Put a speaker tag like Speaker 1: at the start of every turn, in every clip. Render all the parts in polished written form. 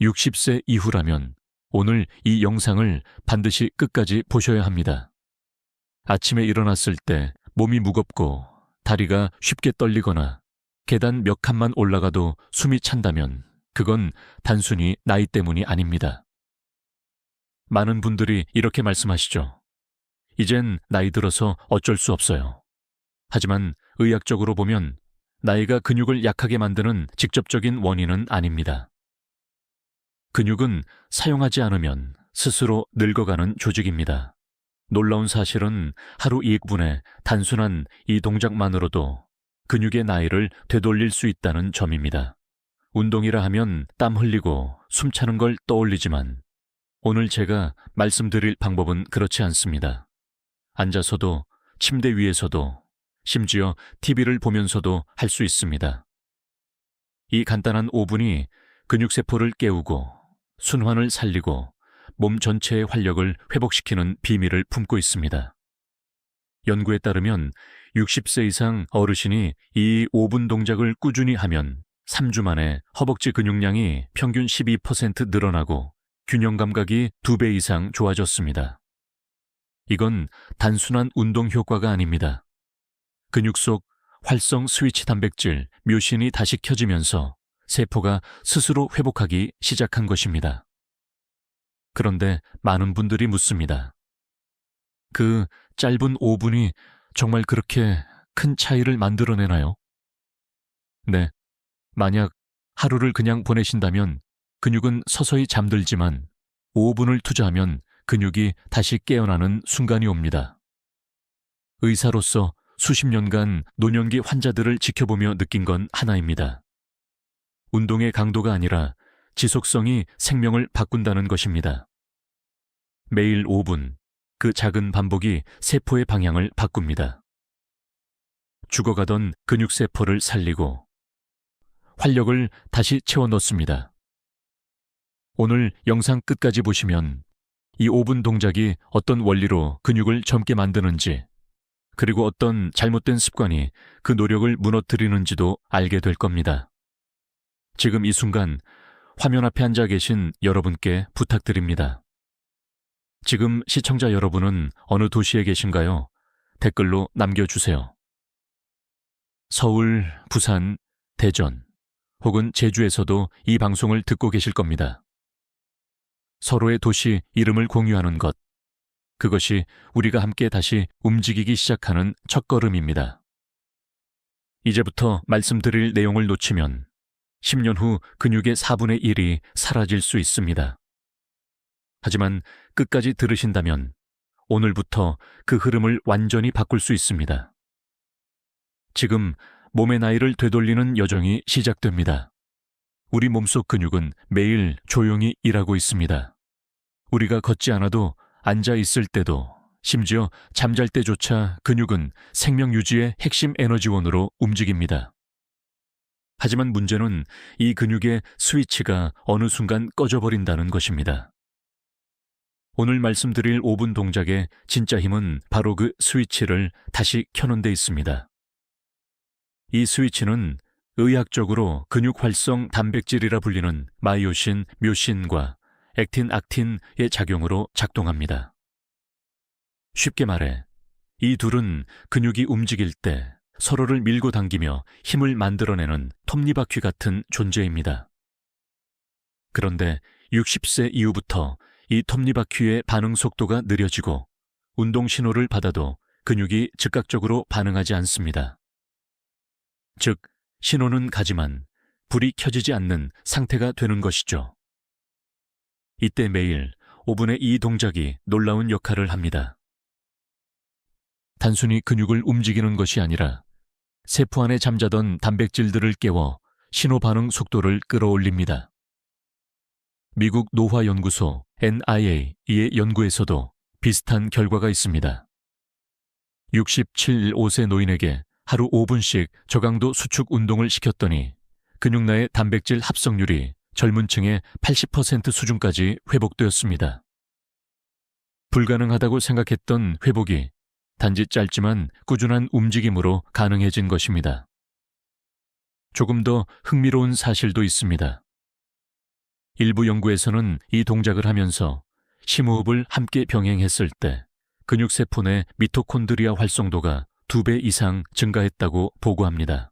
Speaker 1: 60세 이후라면 오늘 이 영상을 반드시 끝까지 보셔야 합니다. 아침에 일어났을 때 몸이 무겁고 다리가 쉽게 떨리거나 계단 몇 칸만 올라가도 숨이 찬다면 그건 단순히 나이 때문이 아닙니다. 많은 분들이 이렇게 말씀하시죠. 이젠 나이 들어서 어쩔 수 없어요. 하지만 의학적으로 보면 나이가 근육을 약하게 만드는 직접적인 원인은 아닙니다. 근육은 사용하지 않으면 스스로 늙어가는 조직입니다. 놀라운 사실은 하루 2분의 단순한 이 동작만으로도 근육의 나이를 되돌릴 수 있다는 점입니다. 운동이라 하면 땀 흘리고 숨차는 걸 떠올리지만 오늘 제가 말씀드릴 방법은 그렇지 않습니다. 앉아서도 침대 위에서도 심지어 TV를 보면서도 할 수 있습니다. 이 간단한 5분이 근육세포를 깨우고 순환을 살리고 몸 전체의 활력을 회복시키는 비밀을 품고 있습니다. 연구에 따르면 60세 이상 어르신이 이 5분 동작을 꾸준히 하면 3주 만에 허벅지 근육량이 평균 12% 늘어나고 균형 감각이 2배 이상 좋아졌습니다. 이건 단순한 운동 효과가 아닙니다. 근육 속 활성 스위치 단백질 묘신이 다시 켜지면서 세포가 스스로 회복하기 시작한 것입니다. 그런데 많은 분들이 묻습니다. 그 짧은 5분이 정말 그렇게 큰 차이를 만들어내나요? 네, 만약 하루를 그냥 보내신다면 근육은 서서히 잠들지만 5분을 투자하면 근육이 다시 깨어나는 순간이 옵니다. 의사로서 수십 년간 노년기 환자들을 지켜보며 느낀 건 하나입니다. 운동의 강도가 아니라 지속성이 생명을 바꾼다는 것입니다. 매일 5분, 그 작은 반복이 세포의 방향을 바꿉니다. 죽어가던 근육세포를 살리고 활력을 다시 채워 넣습니다. 오늘 영상 끝까지 보시면 이 5분 동작이 어떤 원리로 근육을 젊게 만드는지, 그리고 어떤 잘못된 습관이 그 노력을 무너뜨리는지도 알게 될 겁니다. 지금 이 순간 화면 앞에 앉아 계신 여러분께 부탁드립니다. 지금 시청자 여러분은 어느 도시에 계신가요? 댓글로 남겨주세요. 서울, 부산, 대전, 혹은 제주에서도 이 방송을 듣고 계실 겁니다. 서로의 도시 이름을 공유하는 것, 그것이 우리가 함께 다시 움직이기 시작하는 첫걸음입니다. 이제부터 말씀드릴 내용을 놓치면 10년 후 근육의 4분의 1이 사라질 수 있습니다. 하지만 끝까지 들으신다면 오늘부터 그 흐름을 완전히 바꿀 수 있습니다. 지금 몸의 나이를 되돌리는 여정이 시작됩니다. 우리 몸속 근육은 매일 조용히 일하고 있습니다. 우리가 걷지 않아도 앉아 있을 때도, 심지어 잠잘 때조차 근육은 생명 유지의 핵심 에너지원으로 움직입니다. 하지만 문제는 이 근육의 스위치가 어느 순간 꺼져버린다는 것입니다. 오늘 말씀드릴 5분 동작의 진짜 힘은 바로 그 스위치를 다시 켜는 데 있습니다. 이 스위치는 의학적으로 근육 활성 단백질이라 불리는 마이오신, 묘신과 액틴, 악틴의 작용으로 작동합니다. 쉽게 말해, 이 둘은 근육이 움직일 때 서로를 밀고 당기며 힘을 만들어내는 톱니바퀴 같은 존재입니다. 그런데 60세 이후부터 이 톱니바퀴의 반응 속도가 느려지고 운동 신호를 받아도 근육이 즉각적으로 반응하지 않습니다. 즉, 신호는 가지만 불이 켜지지 않는 상태가 되는 것이죠. 이때 매일 5분의 이 동작이 놀라운 역할을 합니다. 단순히 근육을 움직이는 것이 아니라 세포 안에 잠자던 단백질들을 깨워 신호 반응 속도를 끌어올립니다. 미국 노화연구소 NIA의 연구에서도 비슷한 결과가 있습니다. 67, 5세 노인에게 하루 5분씩 저강도 수축 운동을 시켰더니 근육내의 단백질 합성률이 젊은 층의 80% 수준까지 회복되었습니다. 불가능하다고 생각했던 회복이 단지 짧지만 꾸준한 움직임으로 가능해진 것입니다. 조금 더 흥미로운 사실도 있습니다. 일부 연구에서는 이 동작을 하면서 심호흡을 함께 병행했을 때 근육세포 내 미토콘드리아 활성도가 2배 이상 증가했다고 보고합니다.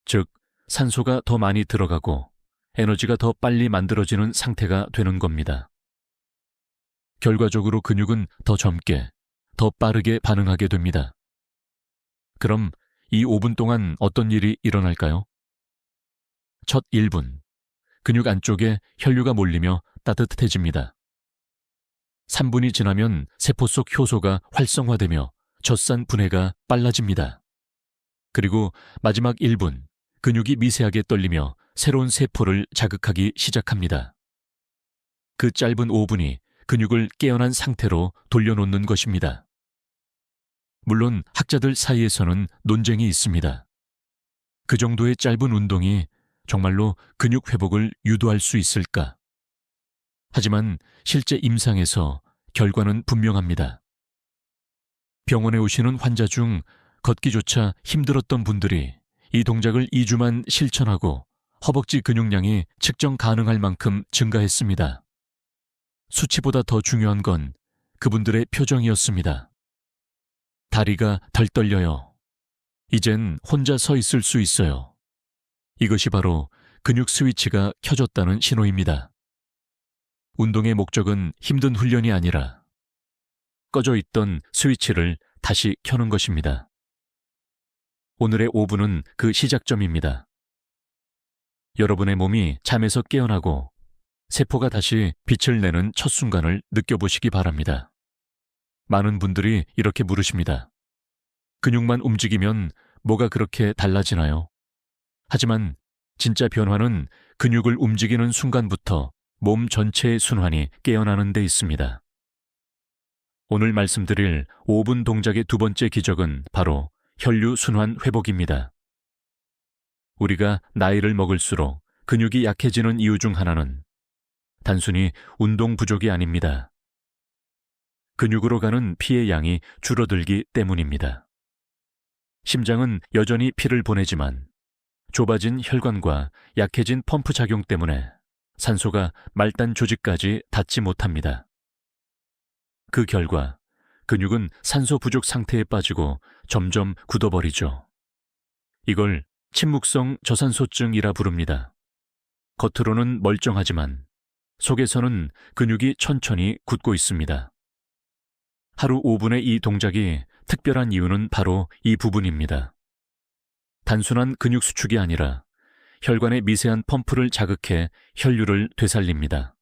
Speaker 1: 즉, 산소가 더 많이 들어가고 에너지가 더 빨리 만들어지는 상태가 되는 겁니다. 결과적으로 근육은 더 젊게, 더 빠르게 반응하게 됩니다. 그럼 이 5분 동안 어떤 일이 일어날까요? 첫 1분, 근육 안쪽에 혈류가 몰리며 따뜻해집니다. 3분이 지나면 세포 속 효소가 활성화되며 젖산 분해가 빨라집니다. 그리고 마지막 1분, 근육이 미세하게 떨리며 새로운 세포를 자극하기 시작합니다. 그 짧은 5분이 근육을 깨어난 상태로 돌려놓는 것입니다. 물론 학자들 사이에서는 논쟁이 있습니다. 그 정도의 짧은 운동이 정말로 근육 회복을 유도할 수 있을까? 하지만 실제 임상에서 결과는 분명합니다. 병원에 오시는 환자 중 걷기조차 힘들었던 분들이 이 동작을 2주만 실천하고 허벅지 근육량이 측정 가능할 만큼 증가했습니다. 수치보다 더 중요한 건 그분들의 표정이었습니다. 다리가 덜 떨려요. 이젠 혼자 서 있을 수 있어요. 이것이 바로 근육 스위치가 켜졌다는 신호입니다. 운동의 목적은 힘든 훈련이 아니라 꺼져 있던 스위치를 다시 켜는 것입니다. 오늘의 5분은 그 시작점입니다. 여러분의 몸이 잠에서 깨어나고 세포가 다시 빛을 내는 첫 순간을 느껴보시기 바랍니다. 많은 분들이 이렇게 물으십니다. 근육만 움직이면 뭐가 그렇게 달라지나요? 하지만 진짜 변화는 근육을 움직이는 순간부터 몸 전체의 순환이 깨어나는 데 있습니다. 오늘 말씀드릴 5분 동작의 두 번째 기적은 바로 혈류 순환 회복입니다. 우리가 나이를 먹을수록 근육이 약해지는 이유 중 하나는 단순히 운동 부족이 아닙니다. 근육으로 가는 피의 양이 줄어들기 때문입니다. 심장은 여전히 피를 보내지만 좁아진 혈관과 약해진 펌프 작용 때문에 산소가 말단 조직까지 닿지 못합니다. 그 결과 근육은 산소 부족 상태에 빠지고 점점 굳어버리죠. 이걸 침묵성 저산소증이라 부릅니다. 겉으로는 멀쩡하지만 속에서는 근육이 천천히 굳고 있습니다. 하루 5분의 이 동작이 특별한 이유는 바로 이 부분입니다. 단순한 근육 수축이 아니라 혈관의 미세한 펌프를 자극해 혈류를 되살립니다.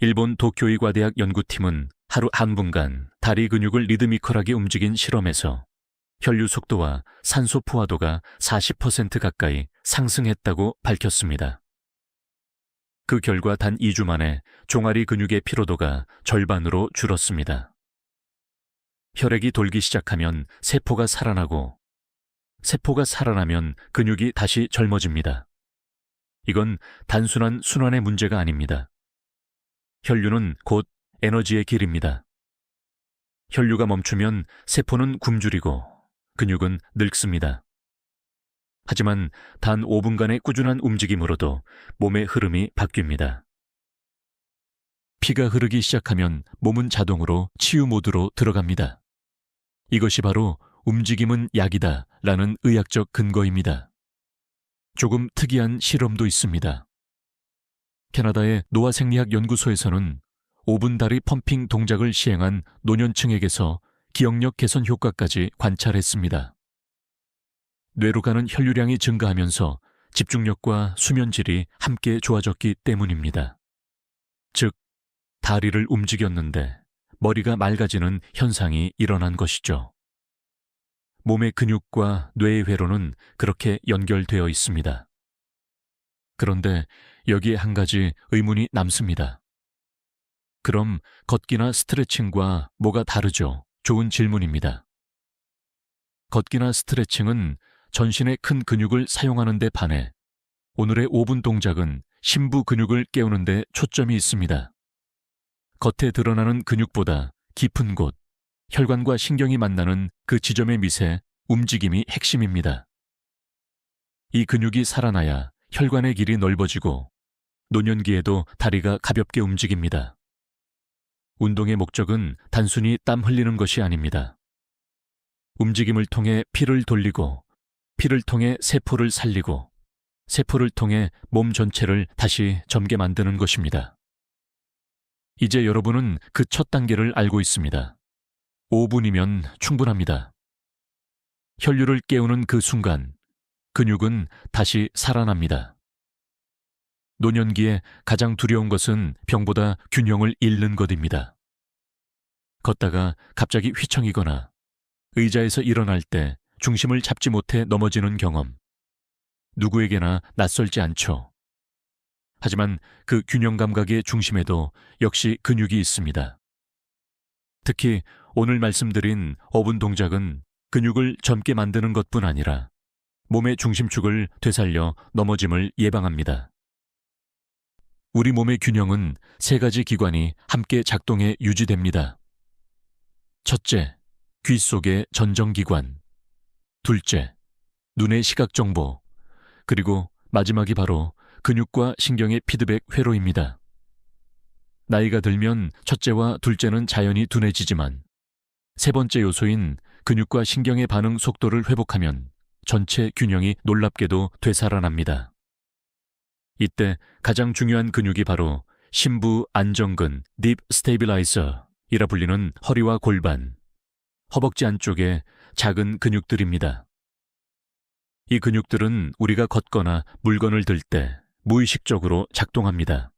Speaker 1: 일본 도쿄의과대학 연구팀은 하루 1분간 다리 근육을 리드미컬하게 움직인 실험에서 혈류 속도와 산소 포화도가 40% 가까이 상승했다고 밝혔습니다. 그 결과 단 2주 만에 종아리 근육의 피로도가 절반으로 줄었습니다. 혈액이 돌기 시작하면 세포가 살아나고 세포가 살아나면 근육이 다시 젊어집니다. 이건 단순한 순환의 문제가 아닙니다. 혈류는 곧 에너지의 길입니다. 혈류가 멈추면 세포는 굶주리고 근육은 늙습니다. 하지만 단 5분간의 꾸준한 움직임으로도 몸의 흐름이 바뀝니다. 피가 흐르기 시작하면 몸은 자동으로 치유 모드로 들어갑니다. 이것이 바로 움직임은 약이다 라는 의학적 근거입니다. 조금 특이한 실험도 있습니다. 캐나다의 노화생리학 연구소에서는 5분 다리 펌핑 동작을 시행한 노년층에게서 기억력 개선 효과까지 관찰했습니다. 뇌로 가는 혈류량이 증가하면서 집중력과 수면 질이 함께 좋아졌기 때문입니다. 즉, 다리를 움직였는데 머리가 맑아지는 현상이 일어난 것이죠. 몸의 근육과 뇌의 회로는 그렇게 연결되어 있습니다. 그런데 여기에 한 가지 의문이 남습니다. 그럼 걷기나 스트레칭과 뭐가 다르죠? 좋은 질문입니다. 걷기나 스트레칭은 전신의 큰 근육을 사용하는 데 반해 오늘의 5분 동작은 심부 근육을 깨우는 데 초점이 있습니다. 겉에 드러나는 근육보다 깊은 곳, 혈관과 신경이 만나는 그 지점의 밑에 움직임이 핵심입니다. 이 근육이 살아나야 혈관의 길이 넓어지고 노년기에도 다리가 가볍게 움직입니다. 운동의 목적은 단순히 땀 흘리는 것이 아닙니다. 움직임을 통해 피를 돌리고, 피를 통해 세포를 살리고, 세포를 통해 몸 전체를 다시 젊게 만드는 것입니다. 이제 여러분은 그 첫 단계를 알고 있습니다. 5분이면 충분합니다. 혈류를 깨우는 그 순간, 근육은 다시 살아납니다. 노년기에 가장 두려운 것은 병보다 균형을 잃는 것입니다. 걷다가 갑자기 휘청이거나 의자에서 일어날 때 중심을 잡지 못해 넘어지는 경험. 누구에게나 낯설지 않죠. 하지만 그 균형 감각의 중심에도 역시 근육이 있습니다. 특히 오늘 말씀드린 5분 동작은 근육을 젊게 만드는 것뿐 아니라 몸의 중심축을 되살려 넘어짐을 예방합니다. 우리 몸의 균형은 3가지 기관이 함께 작동해 유지됩니다. 첫째, 귀 속의 전정기관. 둘째, 눈의 시각정보. 그리고 마지막이 바로 근육과 신경의 피드백 회로입니다. 나이가 들면 첫째와 둘째는 자연히 둔해지지만 3번째 요소인 근육과 신경의 반응 속도를 회복하면 전체 균형이 놀랍게도 되살아납니다. 이때 가장 중요한 근육이 바로 심부 안정근 딥 스테이빌라이저이라 불리는 허리와 골반, 허벅지 안쪽의 작은 근육들입니다. 이 근육들은 우리가 걷거나 물건을 들 때 무의식적으로 작동합니다.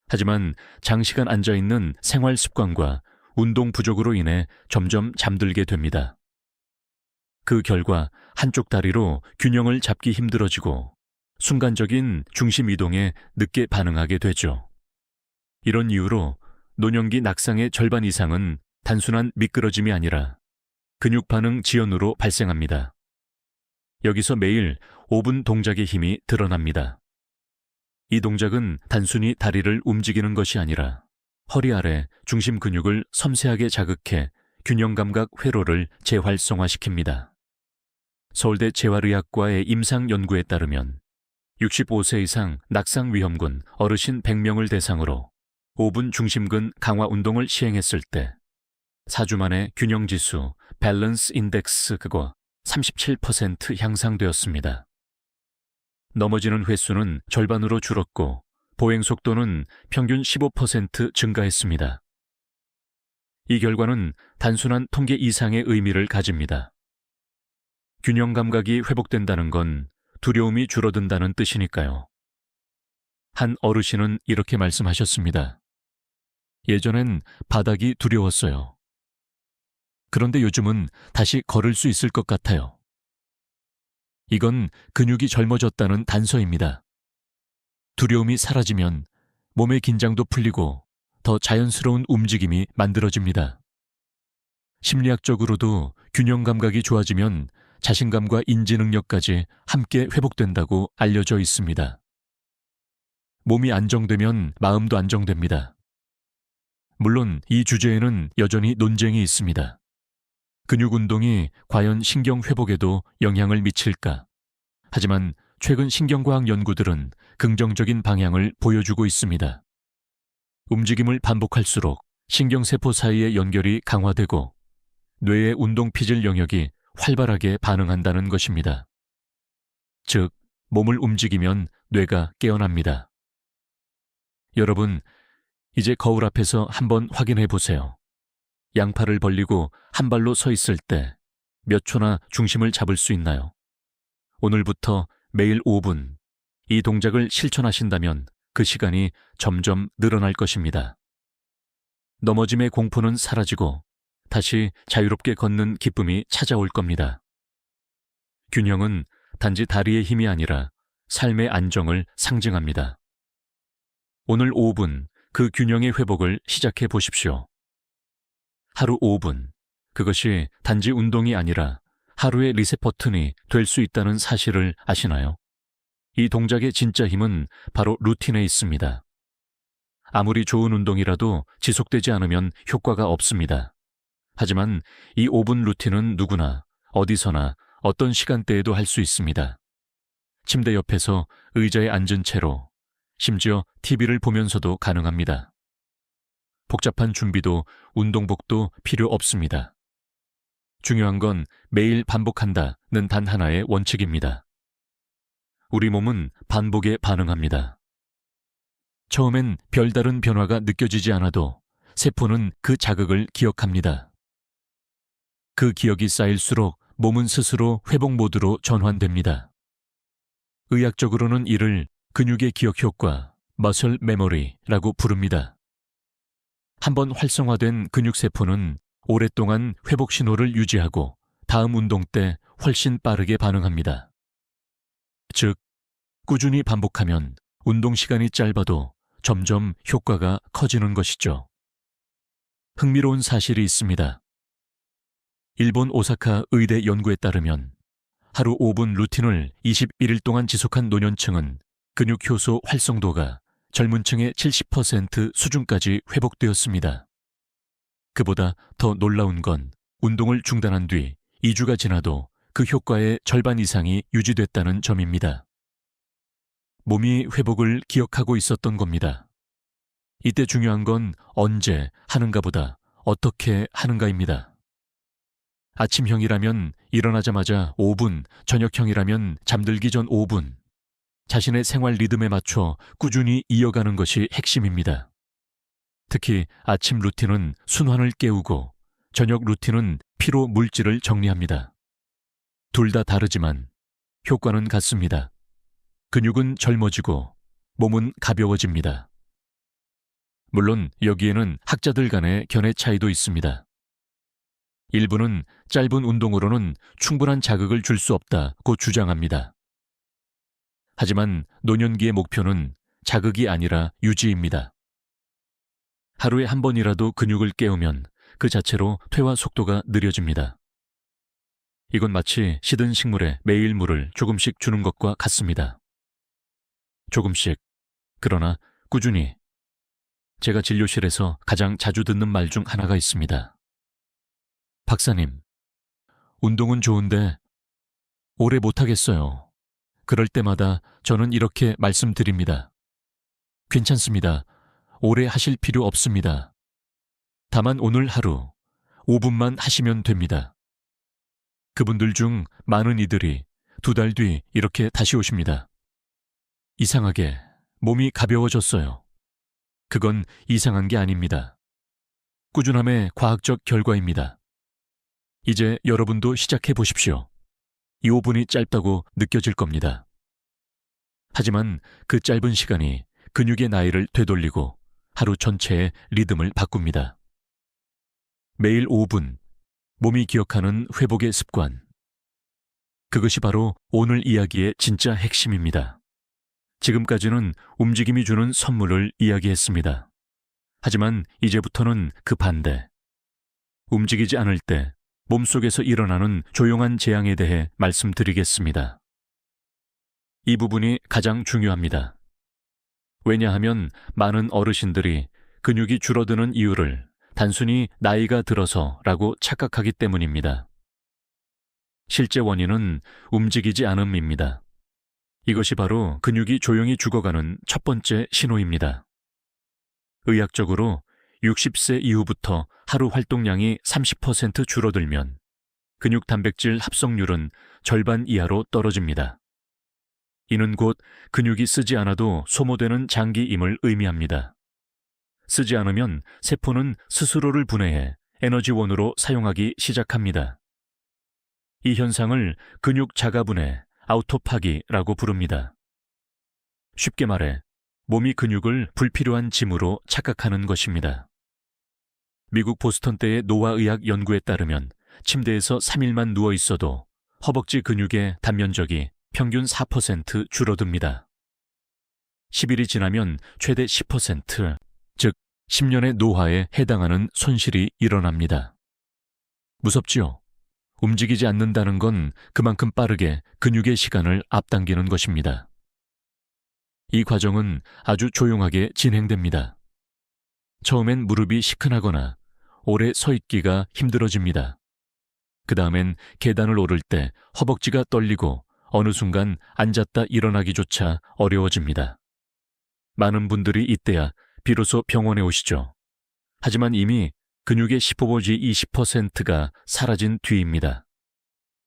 Speaker 1: 하지만 장시간 앉아있는 생활 습관과 운동 부족으로 인해 점점 잠들게 됩니다. 그 결과 한쪽 다리로 균형을 잡기 힘들어지고 순간적인 중심 이동에 늦게 반응하게 되죠. 이런 이유로 노년기 낙상의 절반 이상은 단순한 미끄러짐이 아니라 근육 반응 지연으로 발생합니다. 여기서 매일 5분 동작의 힘이 드러납니다. 이 동작은 단순히 다리를 움직이는 것이 아니라 허리 아래 중심 근육을 섬세하게 자극해 균형 감각 회로를 재활성화시킵니다. 서울대 재활의학과의 임상 연구에 따르면 65세 이상 낙상 위험군 어르신 100명을 대상으로 5분 중심근 강화 운동을 시행했을 때 4주 만에 균형지수 밸런스 인덱스가 37% 향상되었습니다. 넘어지는 횟수는 절반으로 줄었고 보행 속도는 평균 15% 증가했습니다. 이 결과는 단순한 통계 이상의 의미를 가집니다. 균형 감각이 회복된다는 건 두려움이 줄어든다는 뜻이니까요. 한 어르신은 이렇게 말씀하셨습니다. 예전엔 바닥이 두려웠어요. 그런데 요즘은 다시 걸을 수 있을 것 같아요. 이건 근육이 젊어졌다는 단서입니다. 두려움이 사라지면 몸의 긴장도 풀리고 더 자연스러운 움직임이 만들어집니다. 심리학적으로도 균형 감각이 좋아지면 자신감과 인지 능력까지 함께 회복된다고 알려져 있습니다. 몸이 안정되면 마음도 안정됩니다. 물론 이 주제에는 여전히 논쟁이 있습니다. 근육 운동이 과연 신경 회복에도 영향을 미칠까? 하지만 최근 신경과학 연구들은 긍정적인 방향을 보여주고 있습니다. 움직임을 반복할수록 신경세포 사이의 연결이 강화되고 뇌의 운동 피질 영역이 활발하게 반응한다는 것입니다. 즉, 몸을 움직이면 뇌가 깨어납니다. 여러분, 이제 거울 앞에서 한번 확인해 보세요. 양팔을 벌리고 한 발로 서 있을 때 몇 초나 중심을 잡을 수 있나요? 오늘부터 매일 5분 이 동작을 실천하신다면 그 시간이 점점 늘어날 것입니다. 넘어짐의 공포는 사라지고 다시 자유롭게 걷는 기쁨이 찾아올 겁니다. 균형은 단지 다리의 힘이 아니라 삶의 안정을 상징합니다. 오늘 5분 그 균형의 회복을 시작해 보십시오. 하루 5분, 그것이 단지 운동이 아니라 하루의 리셋 버튼이 될 수 있다는 사실을 아시나요? 이 동작의 진짜 힘은 바로 루틴에 있습니다. 아무리 좋은 운동이라도 지속되지 않으면 효과가 없습니다. 하지만 이 5분 루틴은 누구나 어디서나 어떤 시간대에도 할 수 있습니다. 침대 옆에서 의자에 앉은 채로 심지어 TV를 보면서도 가능합니다. 복잡한 준비도 운동복도 필요 없습니다. 중요한 건 매일 반복한다는 단 하나의 원칙입니다. 우리 몸은 반복에 반응합니다. 처음엔 별다른 변화가 느껴지지 않아도 세포는 그 자극을 기억합니다. 그 기억이 쌓일수록 몸은 스스로 회복 모드로 전환됩니다. 의학적으로는 이를 근육의 기억 효과, 머슬 메모리라고 부릅니다. 한번 활성화된 근육세포는 오랫동안 회복 신호를 유지하고 다음 운동 때 훨씬 빠르게 반응합니다. 즉, 꾸준히 반복하면 운동 시간이 짧아도 점점 효과가 커지는 것이죠. 흥미로운 사실이 있습니다. 일본 오사카 의대 연구에 따르면 하루 5분 루틴을 21일 동안 지속한 노년층은 근육 효소 활성도가 젊은 층의 70% 수준까지 회복되었습니다. 그보다 더 놀라운 건 운동을 중단한 뒤 2주가 지나도 그 효과의 절반 이상이 유지됐다는 점입니다. 몸이 회복을 기억하고 있었던 겁니다. 이때 중요한 건 언제 하는가보다 어떻게 하는가입니다. 아침형이라면 일어나자마자 5분, 저녁형이라면 잠들기 전 5분. 자신의 생활 리듬에 맞춰 꾸준히 이어가는 것이 핵심입니다. 특히 아침 루틴은 순환을 깨우고 저녁 루틴은 피로 물질을 정리합니다. 둘 다 다르지만 효과는 같습니다. 근육은 젊어지고 몸은 가벼워집니다. 물론 여기에는 학자들 간의 견해 차이도 있습니다. 일부는 짧은 운동으로는 충분한 자극을 줄 수 없다고 주장합니다. 하지만 노년기의 목표는 자극이 아니라 유지입니다. 하루에 한 번이라도 근육을 깨우면 그 자체로 퇴화 속도가 느려집니다. 이건 마치 시든 식물에 매일 물을 조금씩 주는 것과 같습니다. 조금씩, 그러나 꾸준히. 제가 진료실에서 가장 자주 듣는 말 중 하나가 있습니다. 박사님, 운동은 좋은데 오래 못하겠어요. 그럴 때마다 저는 이렇게 말씀드립니다. 괜찮습니다. 오래 하실 필요 없습니다. 다만 오늘 하루 5분만 하시면 됩니다. 그분들 중 많은 이들이 2달 뒤 이렇게 다시 오십니다. 이상하게 몸이 가벼워졌어요. 그건 이상한 게 아닙니다. 꾸준함의 과학적 결과입니다. 이제 여러분도 시작해 보십시오. 이 5분이 짧다고 느껴질 겁니다. 하지만 그 짧은 시간이 근육의 나이를 되돌리고 하루 전체의 리듬을 바꿉니다. 매일 5분, 몸이 기억하는 회복의 습관. 그것이 바로 오늘 이야기의 진짜 핵심입니다. 지금까지는 움직임이 주는 선물을 이야기했습니다. 하지만 이제부터는 그 반대. 움직이지 않을 때 몸속에서 일어나는 조용한 재앙에 대해 말씀드리겠습니다. 이 부분이 가장 중요합니다. 왜냐하면 많은 어르신들이 근육이 줄어드는 이유를 단순히 나이가 들어서라고 착각하기 때문입니다. 실제 원인은 움직이지 않음입니다. 이것이 바로 근육이 조용히 죽어가는 첫 번째 신호입니다. 의학적으로 60세 이후부터 하루 활동량이 30% 줄어들면 근육 단백질 합성률은 절반 이하로 떨어집니다. 이는 곧 근육이 쓰지 않아도 소모되는 장기임을 의미합니다. 쓰지 않으면 세포는 스스로를 분해해 에너지원으로 사용하기 시작합니다. 이 현상을 근육 자가분해, 아우토파기라고 부릅니다. 쉽게 말해 몸이 근육을 불필요한 짐으로 착각하는 것입니다. 미국 보스턴대의 노화의학 연구에 따르면 침대에서 3일만 누워 있어도 허벅지 근육의 단면적이 평균 4% 줄어듭니다. 10일이 지나면 최대 10%, 즉 10년의 노화에 해당하는 손실이 일어납니다. 무섭지요? 움직이지 않는다는 건 그만큼 빠르게 근육의 시간을 앞당기는 것입니다. 이 과정은 아주 조용하게 진행됩니다. 처음엔 무릎이 시큰하거나 오래 서 있기가 힘들어집니다. 그 다음엔 계단을 오를 때 허벅지가 떨리고 어느 순간 앉았다 일어나기조차 어려워집니다. 많은 분들이 이때야 비로소 병원에 오시죠. 하지만 이미 근육의 15내지 20%가 사라진 뒤입니다.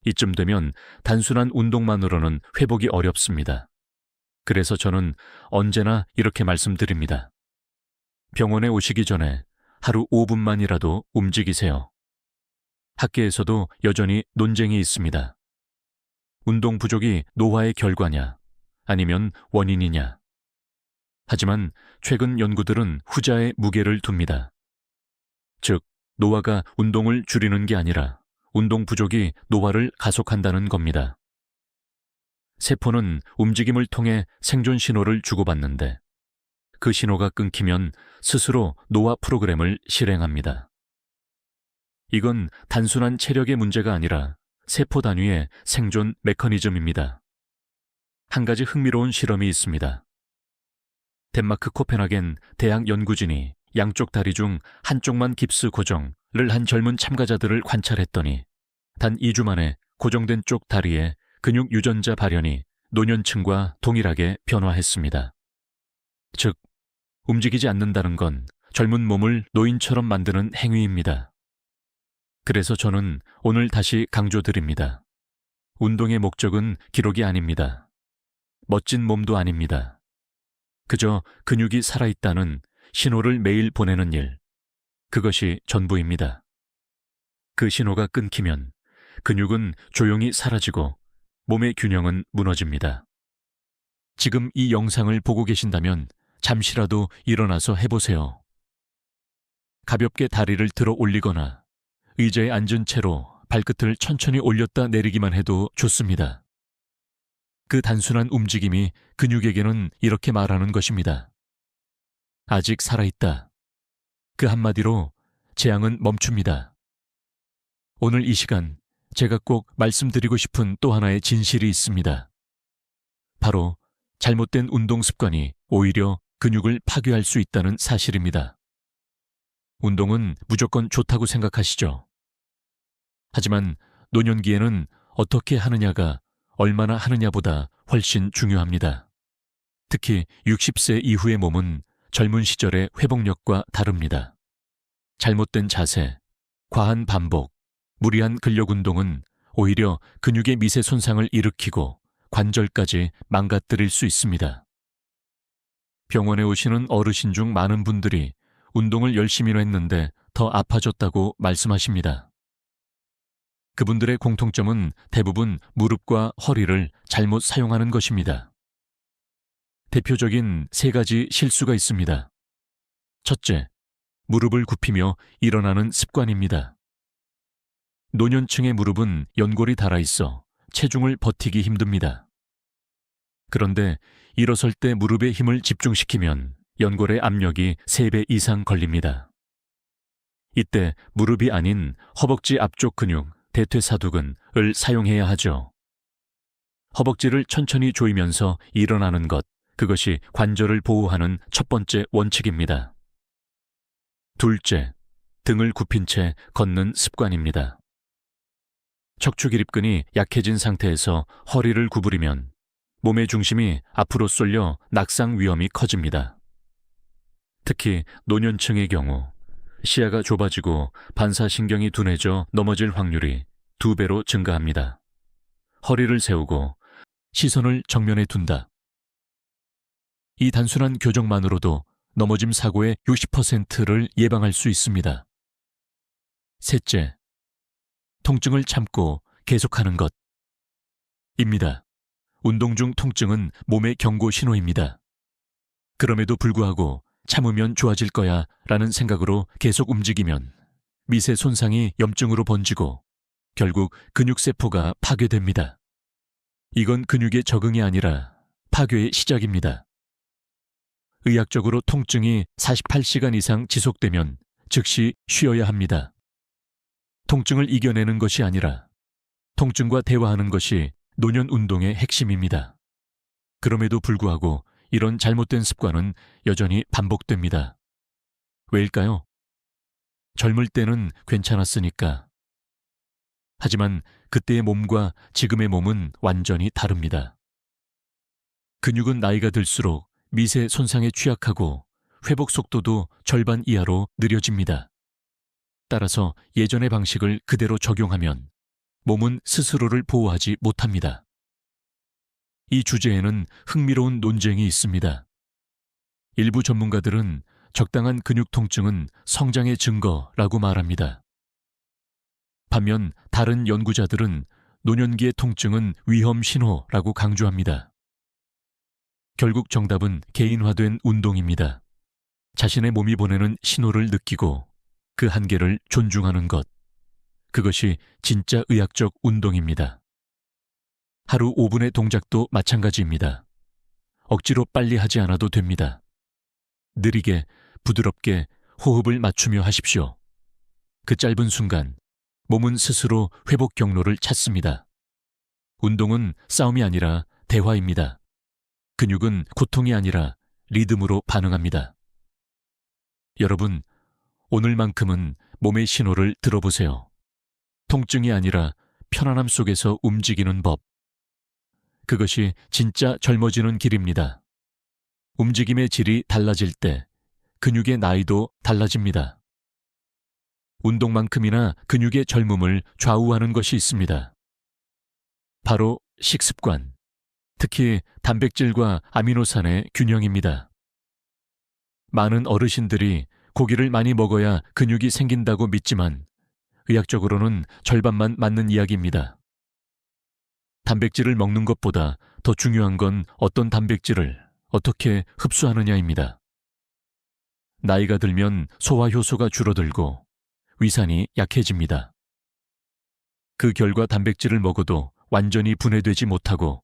Speaker 1: 이쯤 되면 단순한 운동만으로는 회복이 어렵습니다. 그래서 저는 언제나 이렇게 말씀드립니다. 병원에 오시기 전에 하루 5분만이라도 움직이세요. 학계에서도 여전히 논쟁이 있습니다. 운동 부족이 노화의 결과냐, 아니면 원인이냐. 하지만 최근 연구들은 후자의 무게를 둡니다. 즉, 노화가 운동을 줄이는 게 아니라 운동 부족이 노화를 가속한다는 겁니다. 세포는 움직임을 통해 생존 신호를 주고받는데 그 신호가 끊기면 스스로 노화 프로그램을 실행합니다. 이건 단순한 체력의 문제가 아니라 세포 단위의 생존 메커니즘입니다. 한 가지 흥미로운 실험이 있습니다. 덴마크 코펜하겐 대학 연구진이 양쪽 다리 중 한쪽만 깁스 고정을 한 젊은 참가자들을 관찰했더니 단 2주 만에 고정된 쪽 다리의 근육 유전자 발현이 노년층과 동일하게 변화했습니다. 즉, 움직이지 않는다는 건 젊은 몸을 노인처럼 만드는 행위입니다. 그래서 저는 오늘 다시 강조드립니다. 운동의 목적은 기록이 아닙니다. 멋진 몸도 아닙니다. 그저 근육이 살아있다는 신호를 매일 보내는 일, 그것이 전부입니다. 그 신호가 끊기면 근육은 조용히 사라지고 몸의 균형은 무너집니다. 지금 이 영상을 보고 계신다면 잠시라도 일어나서 해보세요. 가볍게 다리를 들어 올리거나 의자에 앉은 채로 발끝을 천천히 올렸다 내리기만 해도 좋습니다. 그 단순한 움직임이 근육에게는 이렇게 말하는 것입니다. 아직 살아있다. 그 한마디로 재앙은 멈춥니다. 오늘 이 시간 제가 꼭 말씀드리고 싶은 또 하나의 진실이 있습니다. 바로 잘못된 운동 습관이 오히려 근육을 파괴할 수 있다는 사실입니다. 운동은 무조건 좋다고 생각하시죠? 하지만 노년기에는 어떻게 하느냐가 얼마나 하느냐보다 훨씬 중요합니다. 특히 60세 이후의 몸은 젊은 시절의 회복력과 다릅니다. 잘못된 자세, 과한 반복, 무리한 근력 운동은 오히려 근육의 미세 손상을 일으키고 관절까지 망가뜨릴 수 있습니다. 병원에 오시는 어르신 중 많은 분들이 운동을 열심히 했는데 더 아파졌다고 말씀하십니다. 그분들의 공통점은 대부분 무릎과 허리를 잘못 사용하는 것입니다. 대표적인 3가지 실수가 있습니다. 첫째, 무릎을 굽히며 일어나는 습관입니다. 노년층의 무릎은 연골이 닳아있어 체중을 버티기 힘듭니다. 그런데 일어설 때 무릎에 힘을 집중시키면 연골의 압력이 3배 이상 걸립니다. 이때 무릎이 아닌 허벅지 앞쪽 근육, 대퇴사두근을 사용해야 하죠. 허벅지를 천천히 조이면서 일어나는 것, 그것이 관절을 보호하는 첫 번째 원칙입니다. 둘째, 등을 굽힌 채 걷는 습관입니다. 척추 기립근이 약해진 상태에서 허리를 구부리면 몸의 중심이 앞으로 쏠려 낙상 위험이 커집니다. 특히 노년층의 경우 시야가 좁아지고 반사신경이 둔해져 넘어질 확률이 2배로 증가합니다. 허리를 세우고 시선을 정면에 둔다. 이 단순한 교정만으로도 넘어짐 사고의 60%를 예방할 수 있습니다. 셋째, 통증을 참고 계속하는 것 입니다. 운동 중 통증은 몸의 경고 신호입니다. 그럼에도 불구하고 참으면 좋아질 거야 라는 생각으로 계속 움직이면 미세 손상이 염증으로 번지고 결국 근육세포가 파괴됩니다. 이건 근육의 적응이 아니라 파괴의 시작입니다. 의학적으로 통증이 48시간 이상 지속되면 즉시 쉬어야 합니다. 통증을 이겨내는 것이 아니라 통증과 대화하는 것이 노년 운동의 핵심입니다. 그럼에도 불구하고 이런 잘못된 습관은 여전히 반복됩니다. 왜일까요? 젊을 때는 괜찮았으니까. 하지만 그때의 몸과 지금의 몸은 완전히 다릅니다. 근육은 나이가 들수록 미세 손상에 취약하고 회복 속도도 절반 이하로 느려집니다. 따라서 예전의 방식을 그대로 적용하면 몸은 스스로를 보호하지 못합니다. 이 주제에는 흥미로운 논쟁이 있습니다. 일부 전문가들은 적당한 근육 통증은 성장의 증거라고 말합니다. 반면 다른 연구자들은 노년기의 통증은 위험 신호라고 강조합니다. 결국 정답은 개인화된 운동입니다. 자신의 몸이 보내는 신호를 느끼고 그 한계를 존중하는 것. 그것이 진짜 의학적 운동입니다. 하루 5분의 동작도 마찬가지입니다. 억지로 빨리 하지 않아도 됩니다. 느리게, 부드럽게 호흡을 맞추며 하십시오. 그 짧은 순간, 몸은 스스로 회복 경로를 찾습니다. 운동은 싸움이 아니라 대화입니다. 근육은 고통이 아니라 리듬으로 반응합니다. 여러분, 오늘만큼은 몸의 신호를 들어보세요. 통증이 아니라 편안함 속에서 움직이는 법. 그것이 진짜 젊어지는 길입니다. 움직임의 질이 달라질 때 근육의 나이도 달라집니다. 운동만큼이나 근육의 젊음을 좌우하는 것이 있습니다. 바로 식습관, 특히 단백질과 아미노산의 균형입니다. 많은 어르신들이 고기를 많이 먹어야 근육이 생긴다고 믿지만 의학적으로는 절반만 맞는 이야기입니다. 단백질을 먹는 것보다 더 중요한 건 어떤 단백질을 어떻게 흡수하느냐입니다. 나이가 들면 소화 효소가 줄어들고 위산이 약해집니다. 그 결과 단백질을 먹어도 완전히 분해되지 못하고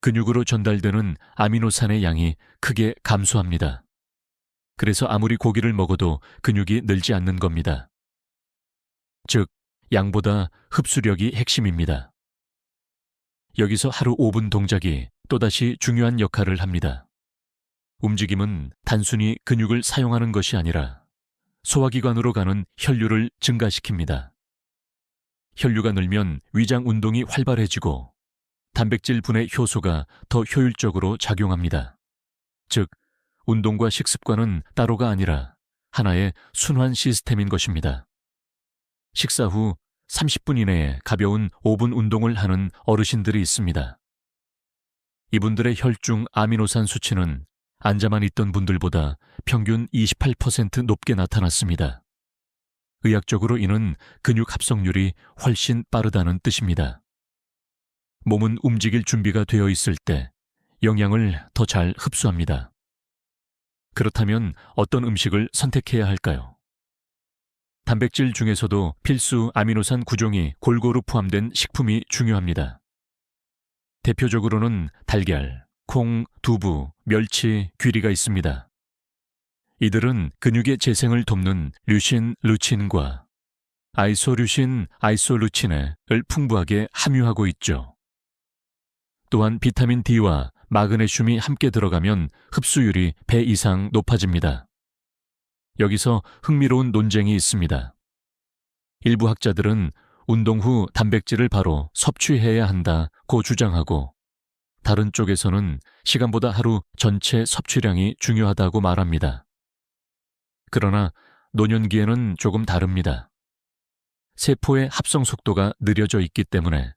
Speaker 1: 근육으로 전달되는 아미노산의 양이 크게 감소합니다. 그래서 아무리 고기를 먹어도 근육이 늘지 않는 겁니다. 즉, 양보다 흡수력이 핵심입니다. 여기서 하루 5분 동작이 또다시 중요한 역할을 합니다. 움직임은 단순히 근육을 사용하는 것이 아니라 소화기관으로 가는 혈류를 증가시킵니다. 혈류가 늘면 위장 운동이 활발해지고 단백질 분해 효소가 더 효율적으로 작용합니다. 즉, 운동과 식습관은 따로가 아니라 하나의 순환 시스템인 것입니다. 식사 후 30분 이내에 가벼운 5분 운동을 하는 어르신들이 있습니다. 이분들의 혈중 아미노산 수치는 앉아만 있던 분들보다 평균 28% 높게 나타났습니다. 의학적으로 이는 근육 합성률이 훨씬 빠르다는 뜻입니다. 몸은 움직일 준비가 되어 있을 때 영양을 더 잘 흡수합니다. 그렇다면 어떤 음식을 선택해야 할까요? 단백질 중에서도 필수 아미노산 구종이 골고루 포함된 식품이 중요합니다. 대표적으로는 달걀, 콩, 두부, 멸치, 귀리가 있습니다. 이들은 근육의 재생을 돕는 류신, 루친과 아이소류신, 아이소루친을 풍부하게 함유하고 있죠. 또한 비타민 D와 마그네슘이 함께 들어가면 흡수율이 배 이상 높아집니다. 여기서 흥미로운 논쟁이 있습니다. 일부 학자들은 운동 후 단백질을 바로 섭취해야 한다고 주장하고 다른 쪽에서는 시간보다 하루 전체 섭취량이 중요하다고 말합니다. 그러나 노년기에는 조금 다릅니다. 세포의 합성 속도가 느려져 있기 때문에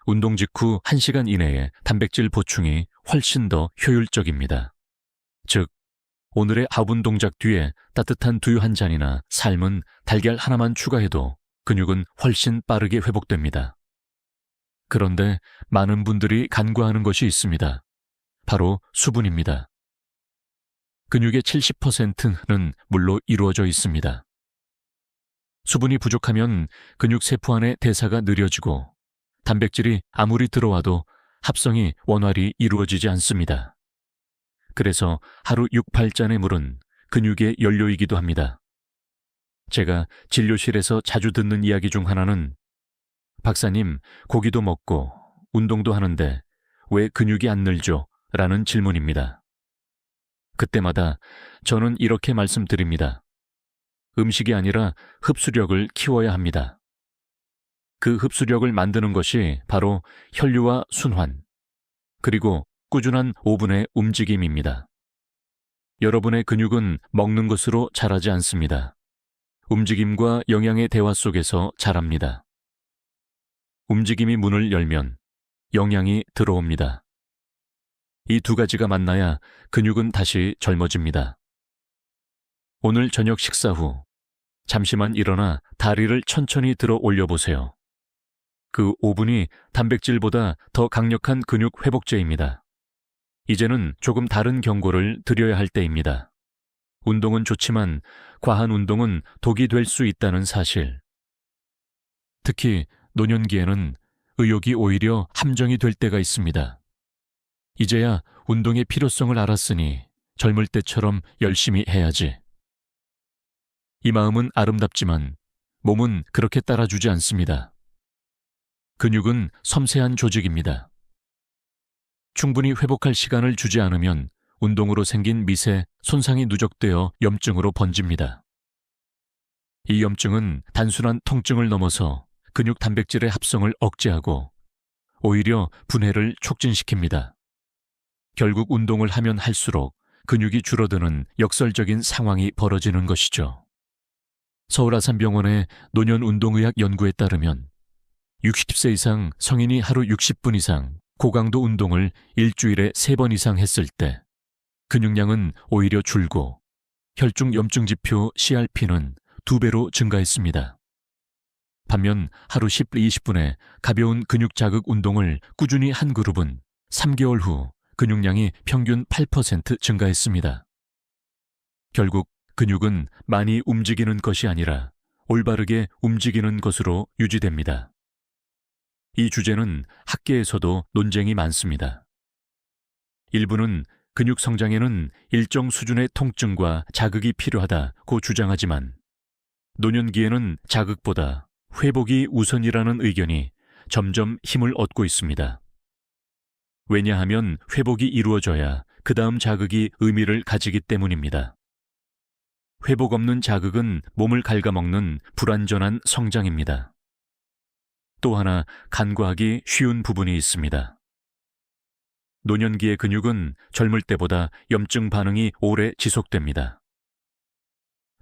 Speaker 1: 운동 직후 1시간 이내에 단백질 보충이 훨씬 더 효율적입니다. 즉, 오늘의 9분 동작 뒤에 따뜻한 두유 한 잔이나 삶은 달걀 하나만 추가해도 근육은 훨씬 빠르게 회복됩니다. 그런데 많은 분들이 간과하는 것이 있습니다. 바로 수분입니다. 근육의 70%는 물로 이루어져 있습니다. 수분이 부족하면 근육 세포 안의 대사가 느려지고 단백질이 아무리 들어와도 합성이 원활히 이루어지지 않습니다. 그래서 하루 6~8잔의 물은 근육의 연료이기도 합니다. 제가 진료실에서 자주 듣는 이야기 중 하나는 박사님, 고기도 먹고 운동도 하는데 왜 근육이 안 늘죠? 라는 질문입니다. 그때마다 저는 이렇게 말씀드립니다. 음식이 아니라 흡수력을 키워야 합니다. 그 흡수력을 만드는 것이 바로 혈류와 순환, 그리고 꾸준한 5분의 움직임입니다. 여러분의 근육은 먹는 것으로 자라지 않습니다. 움직임과 영양의 대화 속에서 자랍니다. 움직임이 문을 열면 영양이 들어옵니다. 이 두 가지가 만나야 근육은 다시 젊어집니다. 오늘 저녁 식사 후 잠시만 일어나 다리를 천천히 들어 올려보세요. 그 5분이 단백질보다 더 강력한 근육 회복제입니다. 이제는 조금 다른 경고를 드려야 할 때입니다. 운동은 좋지만 과한 운동은 독이 될 수 있다는 사실. 특히 노년기에는 의욕이 오히려 함정이 될 때가 있습니다. 이제야 운동의 필요성을 알았으니 젊을 때처럼 열심히 해야지. 이 마음은 아름답지만 몸은 그렇게 따라주지 않습니다. 근육은 섬세한 조직입니다. 충분히 회복할 시간을 주지 않으면 운동으로 생긴 미세 손상이 누적되어 염증으로 번집니다. 이 염증은 단순한 통증을 넘어서 근육 단백질의 합성을 억제하고 오히려 분해를 촉진시킵니다. 결국 운동을 하면 할수록 근육이 줄어드는 역설적인 상황이 벌어지는 것이죠. 서울아산병원의 노년운동의학 연구에 따르면 60세 이상 성인이 하루 60분 이상 고강도 운동을 일주일에 3번 이상 했을 때 근육량은 오히려 줄고 혈중 염증 지표 CRP는 2배로 증가했습니다. 반면 하루 10, 20분의 가벼운 근육 자극 운동을 꾸준히 한 그룹은 3개월 후 근육량이 평균 8% 증가했습니다. 결국 근육은 많이 움직이는 것이 아니라 올바르게 움직이는 것으로 유지됩니다. 이 주제는 학계에서도 논쟁이 많습니다. 일부는 근육 성장에는 일정 수준의 통증과 자극이 필요하다고 주장하지만 노년기에는 자극보다 회복이 우선이라는 의견이 점점 힘을 얻고 있습니다. 왜냐하면 회복이 이루어져야 그 다음 자극이 의미를 가지기 때문입니다. 회복 없는 자극은 몸을 갉아먹는 불완전한 성장입니다. 또 하나 간과하기 쉬운 부분이 있습니다. 노년기의 근육은 젊을 때보다 염증 반응이 오래 지속됩니다.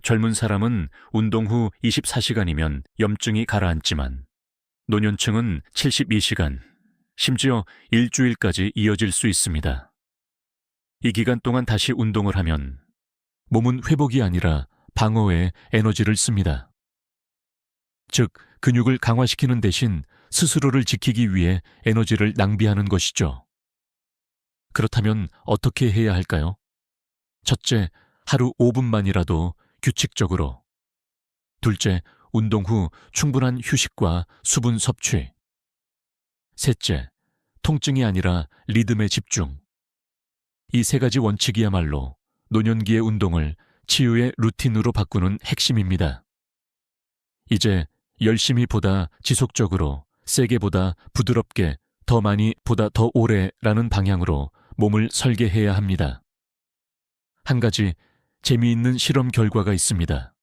Speaker 1: 젊은 사람은 운동 후 24시간이면 염증이 가라앉지만 노년층은 72시간, 심지어 일주일까지 이어질 수 있습니다. 이 기간 동안 다시 운동을 하면 몸은 회복이 아니라 방어에 에너지를 씁니다. 즉, 근육을 강화시키는 대신 스스로를 지키기 위해 에너지를 낭비하는 것이죠. 그렇다면 어떻게 해야 할까요? 첫째, 하루 5분만이라도 규칙적으로. 둘째, 운동 후 충분한 휴식과 수분 섭취. 셋째, 통증이 아니라 리듬에 집중. 이 세 가지 원칙이야말로 노년기의 운동을 치유의 루틴으로 바꾸는 핵심입니다. 이제 열심히 보다 지속적으로, 세게 보다 부드럽게, 더 많이 보다 더 오래라는 방향으로 몸을 설계해야 합니다. 한 가지 재미있는 실험 결과가 있습니다.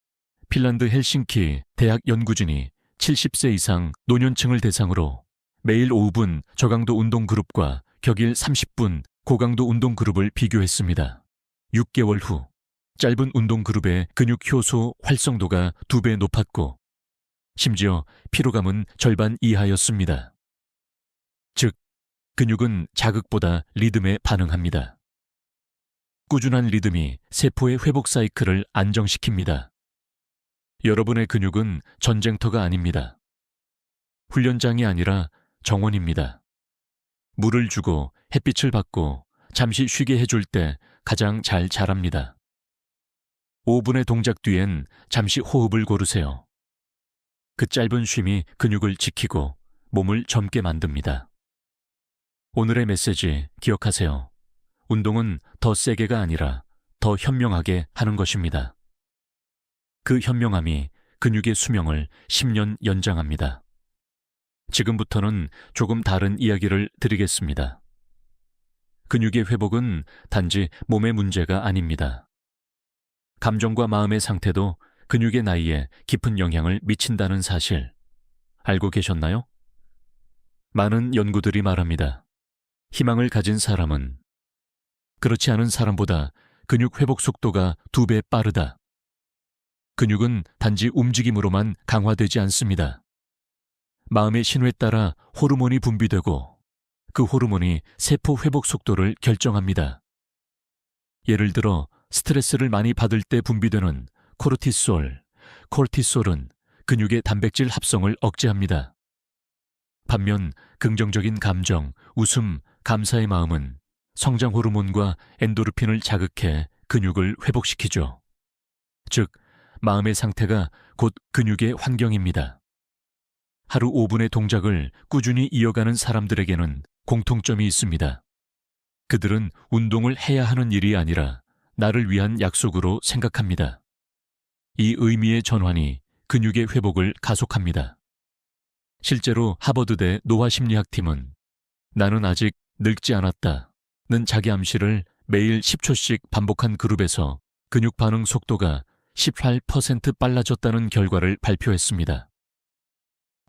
Speaker 1: 핀란드 헬싱키 대학 연구진이 70세 이상 노년층을 대상으로 매일 5분 저강도 운동 그룹과 격일 30분 고강도 운동 그룹을 비교했습니다. 6개월 후 짧은 운동 그룹의 근육 효소 활성도가 2배 높았고 심지어 피로감은 절반 이하였습니다. 즉, 근육은 자극보다 리듬에 반응합니다. 꾸준한 리듬이 세포의 회복 사이클을 안정시킵니다. 여러분의 근육은 전쟁터가 아닙니다. 훈련장이 아니라 정원입니다. 물을 주고 햇빛을 받고 잠시 쉬게 해줄 때 가장 잘 자랍니다. 5분의 동작 뒤엔 잠시 호흡을 고르세요. 그 짧은 쉼이 근육을 지키고 몸을 젊게 만듭니다. 오늘의 메시지 기억하세요. 운동은 더 세게가 아니라 더 현명하게 하는 것입니다. 그 현명함이 근육의 수명을 10년 연장합니다. 지금부터는 조금 다른 이야기를 드리겠습니다. 근육의 회복은 단지 몸의 문제가 아닙니다. 감정과 마음의 상태도 근육의 나이에 깊은 영향을 미친다는 사실 알고 계셨나요? 많은 연구들이 말합니다. 희망을 가진 사람은 그렇지 않은 사람보다 근육 회복 속도가 2배 빠르다. 근육은 단지 움직임으로만 강화되지 않습니다. 마음의 신호에 따라 호르몬이 분비되고 그 호르몬이 세포 회복 속도를 결정합니다. 예를 들어 스트레스를 많이 받을 때 분비되는 콜티솔은 근육의 단백질 합성을 억제합니다. 반면 긍정적인 감정, 웃음, 감사의 마음은 성장 호르몬과 엔도르핀을 자극해 근육을 회복시키죠. 즉, 마음의 상태가 곧 근육의 환경입니다. 하루 5분의 동작을 꾸준히 이어가는 사람들에게는 공통점이 있습니다. 그들은 운동을 해야 하는 일이 아니라 나를 위한 약속으로 생각합니다. 이 의미의 전환이 근육의 회복을 가속합니다. 실제로 하버드대 노화심리학팀은 나는 아직 늙지 않았다는 자기 암시를 매일 10초씩 반복한 그룹에서 근육 반응 속도가 18% 빨라졌다는 결과를 발표했습니다.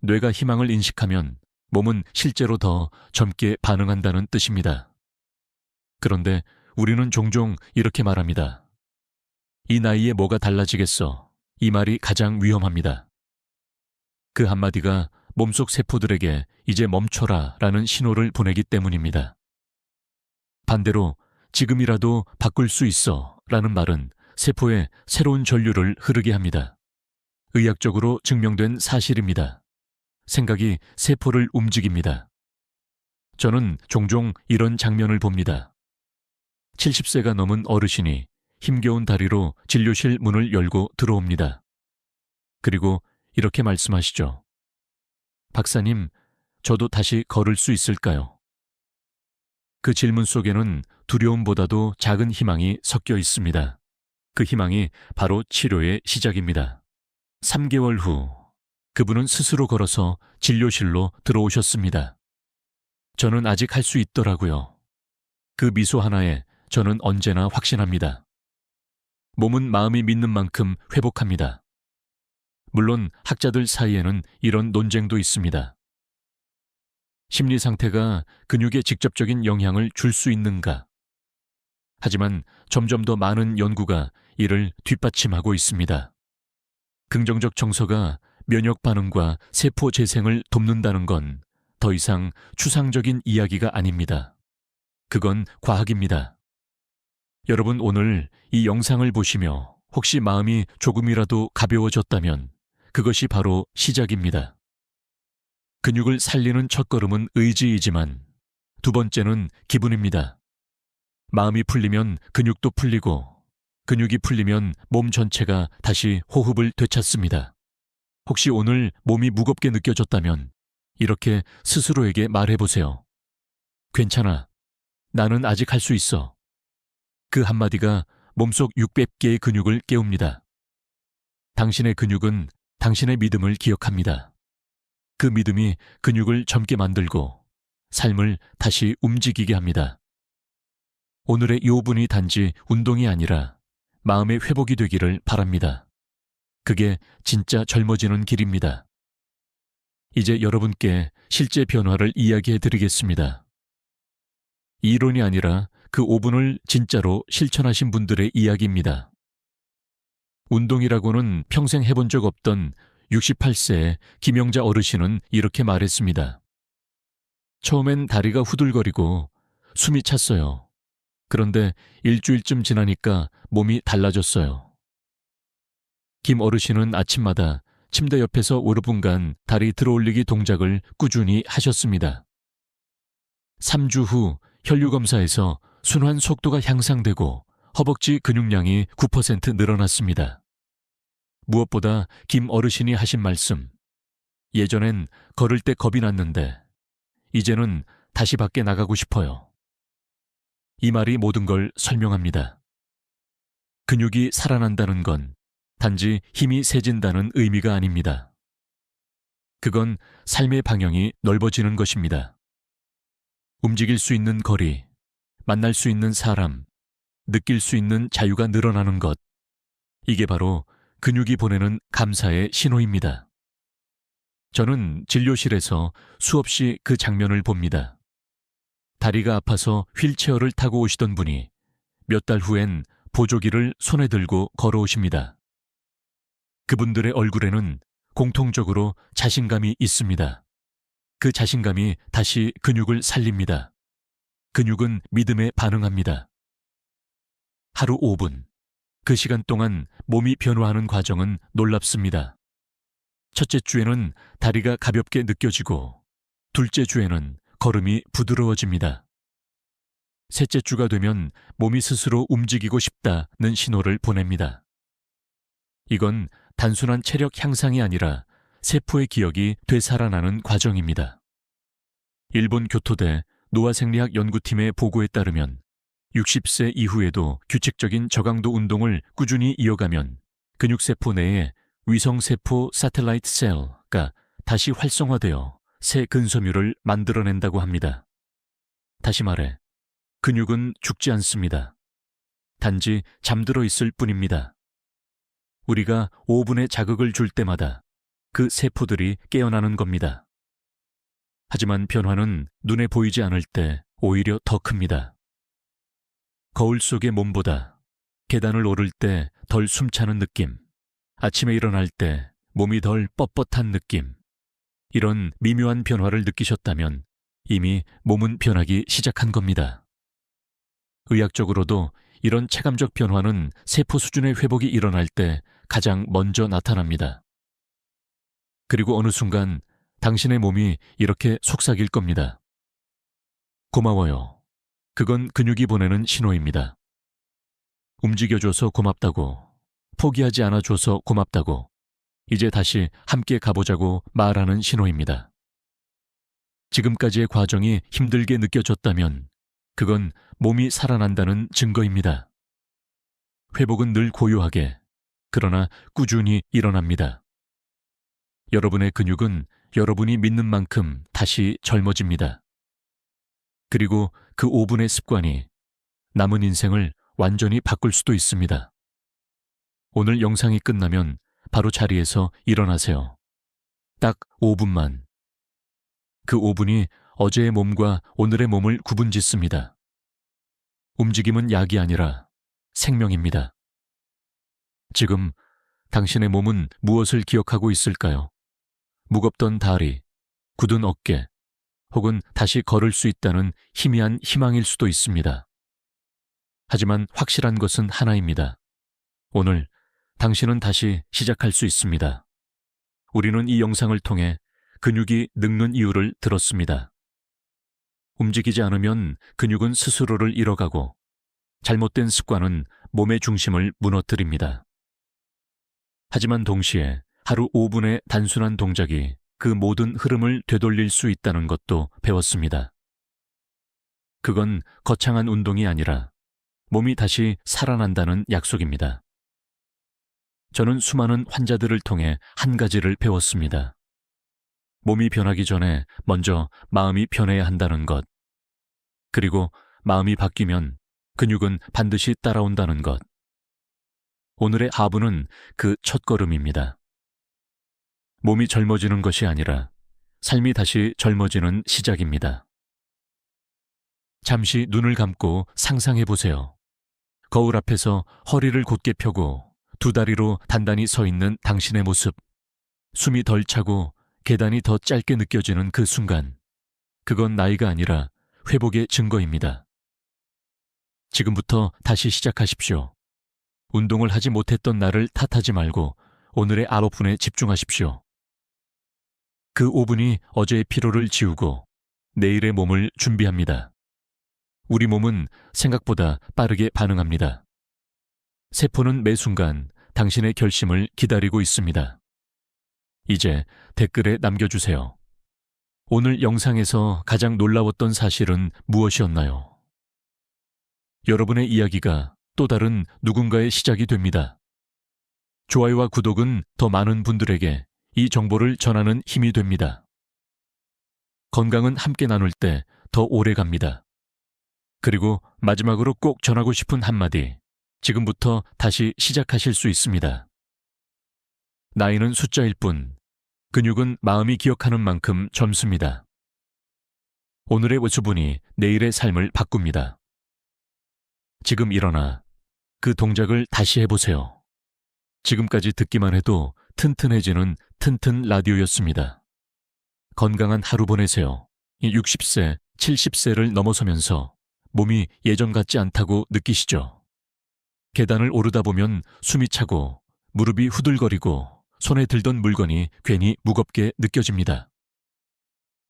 Speaker 1: 뇌가 희망을 인식하면 몸은 실제로 더 젊게 반응한다는 뜻입니다. 그런데 우리는 종종 이렇게 말합니다. 이 나이에 뭐가 달라지겠어? 이 말이 가장 위험합니다. 그 한마디가 몸속 세포들에게 이제 멈춰라 라는 신호를 보내기 때문입니다. 반대로 지금이라도 바꿀 수 있어 라는 말은 세포에 새로운 전류를 흐르게 합니다. 의학적으로 증명된 사실입니다. 생각이 세포를 움직입니다. 저는 종종 이런 장면을 봅니다. 70세가 넘은 어르신이 힘겨운 다리로 진료실 문을 열고 들어옵니다. 그리고 이렇게 말씀하시죠. 박사님, 저도 다시 걸을 수 있을까요? 그 질문 속에는 두려움보다도 작은 희망이 섞여 있습니다. 그 희망이 바로 치료의 시작입니다. 3개월 후, 그분은 스스로 걸어서 진료실로 들어오셨습니다. 저는 아직 할 수 있더라고요. 그 미소 하나에 저는 언제나 확신합니다. 몸은 마음이 믿는 만큼 회복합니다. 물론 학자들 사이에는 이런 논쟁도 있습니다. 심리 상태가 근육에 직접적인 영향을 줄 수 있는가? 하지만 점점 더 많은 연구가 이를 뒷받침하고 있습니다. 긍정적 정서가 면역 반응과 세포 재생을 돕는다는 건 더 이상 추상적인 이야기가 아닙니다. 그건 과학입니다. 여러분 오늘 이 영상을 보시며 혹시 마음이 조금이라도 가벼워졌다면 그것이 바로 시작입니다. 근육을 살리는 첫걸음은 의지이지만 두 번째는 기분입니다. 마음이 풀리면 근육도 풀리고 근육이 풀리면 몸 전체가 다시 호흡을 되찾습니다. 혹시 오늘 몸이 무겁게 느껴졌다면 이렇게 스스로에게 말해보세요. 괜찮아. 나는 아직 할 수 있어. 그 한마디가 몸속 600개의 근육을 깨웁니다. 당신의 근육은 당신의 믿음을 기억합니다. 그 믿음이 근육을 젊게 만들고 삶을 다시 움직이게 합니다. 오늘의 이 5분이 단지 운동이 아니라 마음의 회복이 되기를 바랍니다. 그게 진짜 젊어지는 길입니다. 이제 여러분께 실제 변화를 이야기해 드리겠습니다. 이론이 아니라 그 5분을 진짜로 실천하신 분들의 이야기입니다. 운동이라고는 평생 해본 적 없던 68세의 김영자 어르신은 이렇게 말했습니다. 처음엔 다리가 후들거리고 숨이 찼어요. 그런데 일주일쯤 지나니까 몸이 달라졌어요. 김 어르신은 아침마다 침대 옆에서 5분간 다리 들어올리기 동작을 꾸준히 하셨습니다. 3주 후 혈류검사에서 순환 속도가 향상되고 허벅지 근육량이 9% 늘어났습니다. 무엇보다 김 어르신이 하신 말씀. 예전엔 걸을 때 겁이 났는데 이제는 다시 밖에 나가고 싶어요. 이 말이 모든 걸 설명합니다. 근육이 살아난다는 건 단지 힘이 세진다는 의미가 아닙니다. 그건 삶의 방향이 넓어지는 것입니다. 움직일 수 있는 거리, 만날 수 있는 사람, 느낄 수 있는 자유가 늘어나는 것. 이게 바로 근육이 보내는 감사의 신호입니다. 저는 진료실에서 수없이 그 장면을 봅니다. 다리가 아파서 휠체어를 타고 오시던 분이 몇 달 후엔 보조기를 손에 들고 걸어오십니다. 그분들의 얼굴에는 공통적으로 자신감이 있습니다. 그 자신감이 다시 근육을 살립니다. 근육은 믿음에 반응합니다. 하루 5분. 그 시간 동안 몸이 변화하는 과정은 놀랍습니다. 첫째 주에는 다리가 가볍게 느껴지고, 둘째 주에는 걸음이 부드러워집니다. 셋째 주가 되면 몸이 스스로 움직이고 싶다는 신호를 보냅니다. 이건 단순한 체력 향상이 아니라 세포의 기억이 되살아나는 과정입니다. 일본 교토대 노화생리학 연구팀의 보고에 따르면 60세 이후에도 규칙적인 저강도 운동을 꾸준히 이어가면 근육세포 내에 위성세포 사텔라이트 셀가 다시 활성화되어 새 근섬유를 만들어낸다고 합니다. 다시 말해, 근육은 죽지 않습니다. 단지 잠들어 있을 뿐입니다. 우리가 5분의 자극을 줄 때마다 그 세포들이 깨어나는 겁니다. 하지만 변화는 눈에 보이지 않을 때 오히려 더 큽니다. 거울 속의 몸보다 계단을 오를 때 덜 숨차는 느낌, 아침에 일어날 때 몸이 덜 뻣뻣한 느낌, 이런 미묘한 변화를 느끼셨다면 이미 몸은 변하기 시작한 겁니다. 의학적으로도 이런 체감적 변화는 세포 수준의 회복이 일어날 때 가장 먼저 나타납니다. 그리고 어느 순간 당신의 몸이 이렇게 속삭일 겁니다. 고마워요. 그건 근육이 보내는 신호입니다. 움직여줘서 고맙다고, 포기하지 않아줘서 고맙다고, 이제 다시 함께 가보자고 말하는 신호입니다. 지금까지의 과정이 힘들게 느껴졌다면 그건 몸이 살아난다는 증거입니다. 회복은 늘 고요하게, 그러나 꾸준히 일어납니다. 여러분의 근육은 여러분이 믿는 만큼 다시 젊어집니다. 그리고 그 5분의 습관이 남은 인생을 완전히 바꿀 수도 있습니다. 오늘 영상이 끝나면 바로 자리에서 일어나세요. 딱 5분만. 그 5분이 어제의 몸과 오늘의 몸을 구분짓습니다. 움직임은 약이 아니라 생명입니다. 지금 당신의 몸은 무엇을 기억하고 있을까요? 무겁던 다리, 굳은 어깨, 혹은 다시 걸을 수 있다는 희미한 희망일 수도 있습니다. 하지만 확실한 것은 하나입니다. 오늘 당신은 다시 시작할 수 있습니다. 우리는 이 영상을 통해 근육이 늙는 이유를 들었습니다. 움직이지 않으면 근육은 스스로를 잃어가고 잘못된 습관은 몸의 중심을 무너뜨립니다. 하지만 동시에 하루 5분의 단순한 동작이 그 모든 흐름을 되돌릴 수 있다는 것도 배웠습니다. 그건 거창한 운동이 아니라 몸이 다시 살아난다는 약속입니다. 저는 수많은 환자들을 통해 한 가지를 배웠습니다. 몸이 변하기 전에 먼저 마음이 변해야 한다는 것. 그리고 마음이 바뀌면 근육은 반드시 따라온다는 것. 오늘의 하부는 그 첫걸음입니다. 몸이 젊어지는 것이 아니라 삶이 다시 젊어지는 시작입니다. 잠시 눈을 감고 상상해 보세요. 거울 앞에서 허리를 곧게 펴고 두 다리로 단단히 서 있는 당신의 모습. 숨이 덜 차고 계단이 더 짧게 느껴지는 그 순간. 그건 나이가 아니라 회복의 증거입니다. 지금부터 다시 시작하십시오. 운동을 하지 못했던 나를 탓하지 말고 오늘의 9분에 집중하십시오. 그 5분이 어제의 피로를 지우고 내일의 몸을 준비합니다. 우리 몸은 생각보다 빠르게 반응합니다. 세포는 매 순간 당신의 결심을 기다리고 있습니다. 이제 댓글에 남겨주세요. 오늘 영상에서 가장 놀라웠던 사실은 무엇이었나요? 여러분의 이야기가 또 다른 누군가의 시작이 됩니다. 좋아요와 구독은 더 많은 분들에게 이 정보를 전하는 힘이 됩니다. 건강은 함께 나눌 때 더 오래 갑니다. 그리고 마지막으로 꼭 전하고 싶은 한마디. 지금부터 다시 시작하실 수 있습니다. 나이는 숫자일 뿐, 근육은 마음이 기억하는 만큼 젊습니다. 오늘의 외수분이 내일의 삶을 바꿉니다. 지금 일어나 그 동작을 다시 해보세요. 지금까지 듣기만 해도 튼튼해지는 튼튼 라디오였습니다. 건강한 하루 보내세요. 60세, 70세를 넘어서면서 몸이 예전 같지 않다고 느끼시죠? 계단을 오르다 보면 숨이 차고 무릎이 후들거리고 손에 들던 물건이 괜히 무겁게 느껴집니다.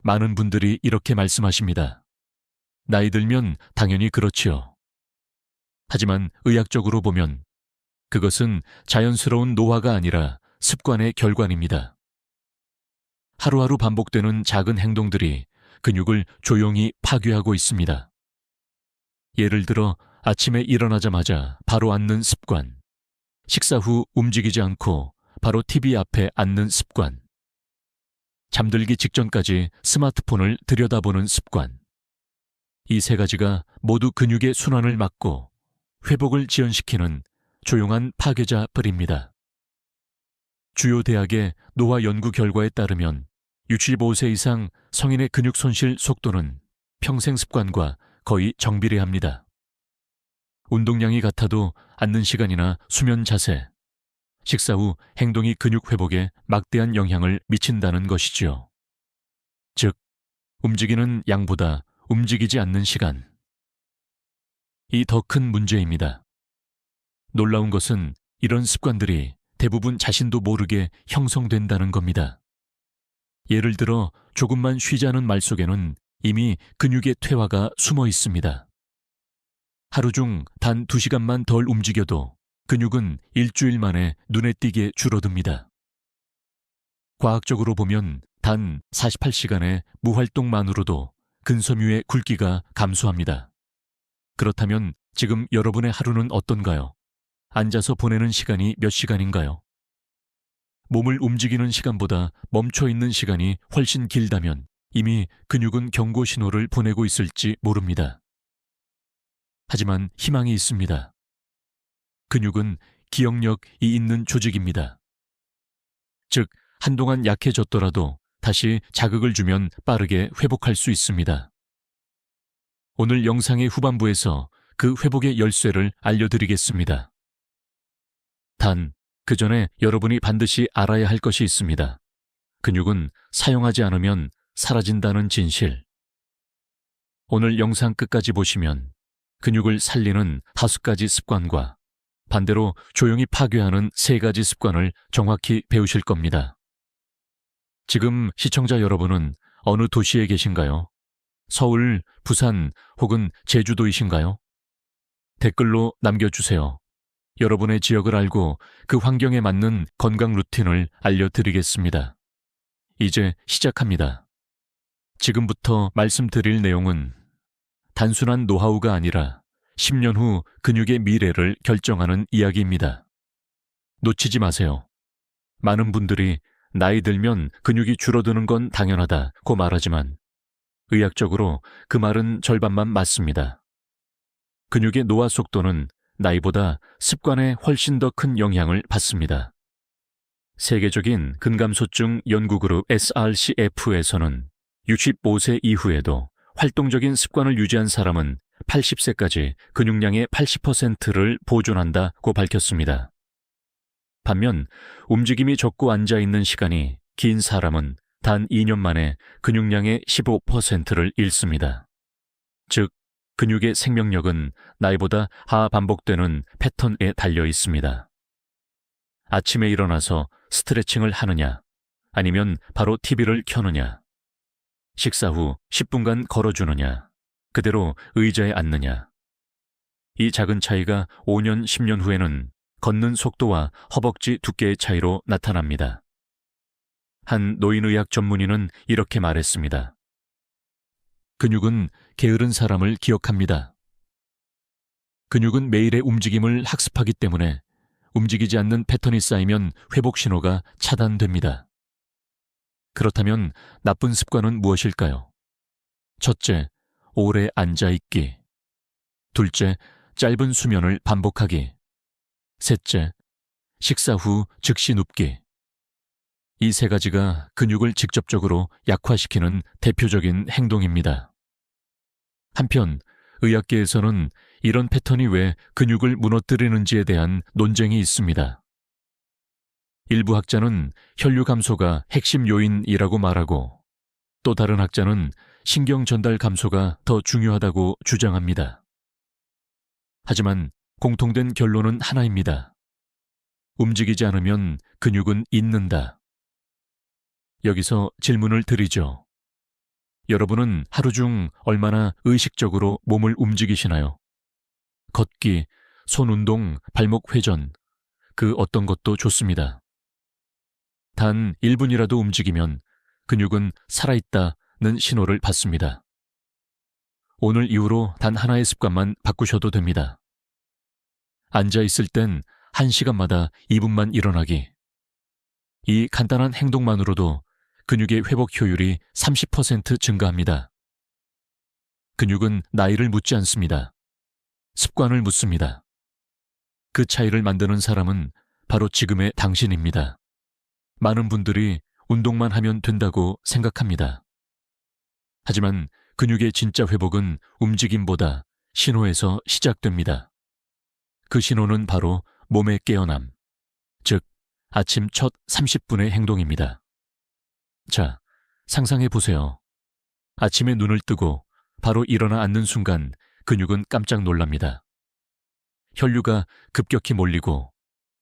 Speaker 1: 많은 분들이 이렇게 말씀하십니다. 나이 들면 당연히 그렇지요. 하지만 의학적으로 보면 그것은 자연스러운 노화가 아니라 습관의 결과입니다. 하루하루 반복되는 작은 행동들이 근육을 조용히 파괴하고 있습니다. 예를 들어 아침에 일어나자마자 바로 앉는 습관, 식사 후 움직이지 않고 바로 TV 앞에 앉는 습관, 잠들기 직전까지 스마트폰을 들여다보는 습관. 이 세 가지가 모두 근육의 순환을 막고 회복을 지연시키는 조용한 파괴자들입니다. 주요 대학의 노화 연구 결과에 따르면 65세 이상 성인의 근육 손실 속도는 평생 습관과 거의 정비례합니다. 운동량이 같아도 앉는 시간이나 수면 자세, 식사 후 행동이 근육 회복에 막대한 영향을 미친다는 것이지요. 즉, 움직이는 양보다 움직이지 않는 시간. 이 더 큰 문제입니다. 놀라운 것은 이런 습관들이 대부분 자신도 모르게 형성된다는 겁니다. 예를 들어 조금만 쉬자는 말 속에는 이미 근육의 퇴화가 숨어 있습니다. 하루 중 단 2시간만 덜 움직여도 근육은 일주일 만에 눈에 띄게 줄어듭니다. 과학적으로 보면 단 48시간의 무활동만으로도 근섬유의 굵기가 감소합니다. 그렇다면 지금 여러분의 하루는 어떤가요? 앉아서 보내는 시간이 몇 시간인가요? 몸을 움직이는 시간보다 멈춰 있는 시간이 훨씬 길다면 이미 근육은 경고 신호를 보내고 있을지 모릅니다. 하지만 희망이 있습니다. 근육은 기억력이 있는 조직입니다. 즉, 한동안 약해졌더라도 다시 자극을 주면 빠르게 회복할 수 있습니다. 오늘 영상의 후반부에서 그 회복의 열쇠를 알려드리겠습니다. 단, 그 전에 여러분이 반드시 알아야 할 것이 있습니다. 근육은 사용하지 않으면 사라진다는 진실. 오늘 영상 끝까지 보시면 근육을 살리는 5가지 습관과 반대로 조용히 파괴하는 3가지 습관을 정확히 배우실 겁니다. 지금 시청자 여러분은 어느 도시에 계신가요? 서울, 부산 혹은 제주도이신가요? 댓글로 남겨주세요. 여러분의 지역을 알고 그 환경에 맞는 건강 루틴을 알려드리겠습니다. 이제 시작합니다. 지금부터 말씀드릴 내용은 단순한 노하우가 아니라 10년 후 근육의 미래를 결정하는 이야기입니다. 놓치지 마세요. 많은 분들이 나이 들면 근육이 줄어드는 건 당연하다고 말하지만 의학적으로 그 말은 절반만 맞습니다. 근육의 노화 속도는 나이보다 습관에 훨씬 더 큰 영향을 받습니다. 세계적인 근감소증 연구그룹 SRCF에서는 65세 이후에도 활동적인 습관을 유지한 사람은 80세까지 근육량의 80%를 보존한다고 밝혔습니다. 반면 움직임이 적고 앉아있는 시간이 긴 사람은 단 2년 만에 근육량의 15%를 잃습니다. 즉, 근육의 생명력은 나이보다 하반복되는 패턴에 달려 있습니다. 아침에 일어나서 스트레칭을 하느냐, 아니면 바로 TV를 켜느냐, 식사 후 10분간 걸어주느냐, 그대로 의자에 앉느냐. 이 작은 차이가 5년, 10년 후에는 걷는 속도와 허벅지 두께의 차이로 나타납니다. 한 노인의학 전문의는 이렇게 말했습니다. 근육은 게으른 사람을 기억합니다. 근육은 매일의 움직임을 학습하기 때문에 움직이지 않는 패턴이 쌓이면 회복 신호가 차단됩니다. 그렇다면 나쁜 습관은 무엇일까요? 첫째, 오래 앉아있기. 둘째, 짧은 수면을 반복하기. 셋째, 식사 후 즉시 눕기. 이 3가지가 근육을 직접적으로 약화시키는 대표적인 행동입니다. 한편 의학계에서는 이런 패턴이 왜 근육을 무너뜨리는지에 대한 논쟁이 있습니다. 일부 학자는 혈류 감소가 핵심 요인이라고 말하고, 또 다른 학자는 신경 전달 감소가 더 중요하다고 주장합니다. 하지만 공통된 결론은 하나입니다. 움직이지 않으면 근육은 잊는다. 여기서 질문을 드리죠. 여러분은 하루 중 얼마나 의식적으로 몸을 움직이시나요? 걷기, 손 운동, 발목 회전, 그 어떤 것도 좋습니다. 단 1분이라도 움직이면 근육은 살아있다는 신호를 받습니다. 오늘 이후로 단 하나의 습관만 바꾸셔도 됩니다. 앉아있을 땐 1시간마다 2분만 일어나기. 이 간단한 행동만으로도 근육의 회복 효율이 30% 증가합니다. 근육은 나이를 묻지 않습니다. 습관을 묻습니다. 그 차이를 만드는 사람은 바로 지금의 당신입니다. 많은 분들이 운동만 하면 된다고 생각합니다. 하지만 근육의 진짜 회복은 움직임보다 신호에서 시작됩니다. 그 신호는 바로 몸의 깨어남, 즉 아침 첫 30분의 행동입니다. 자, 상상해 보세요. 아침에 눈을 뜨고 바로 일어나 앉는 순간 근육은 깜짝 놀랍니다. 혈류가 급격히 몰리고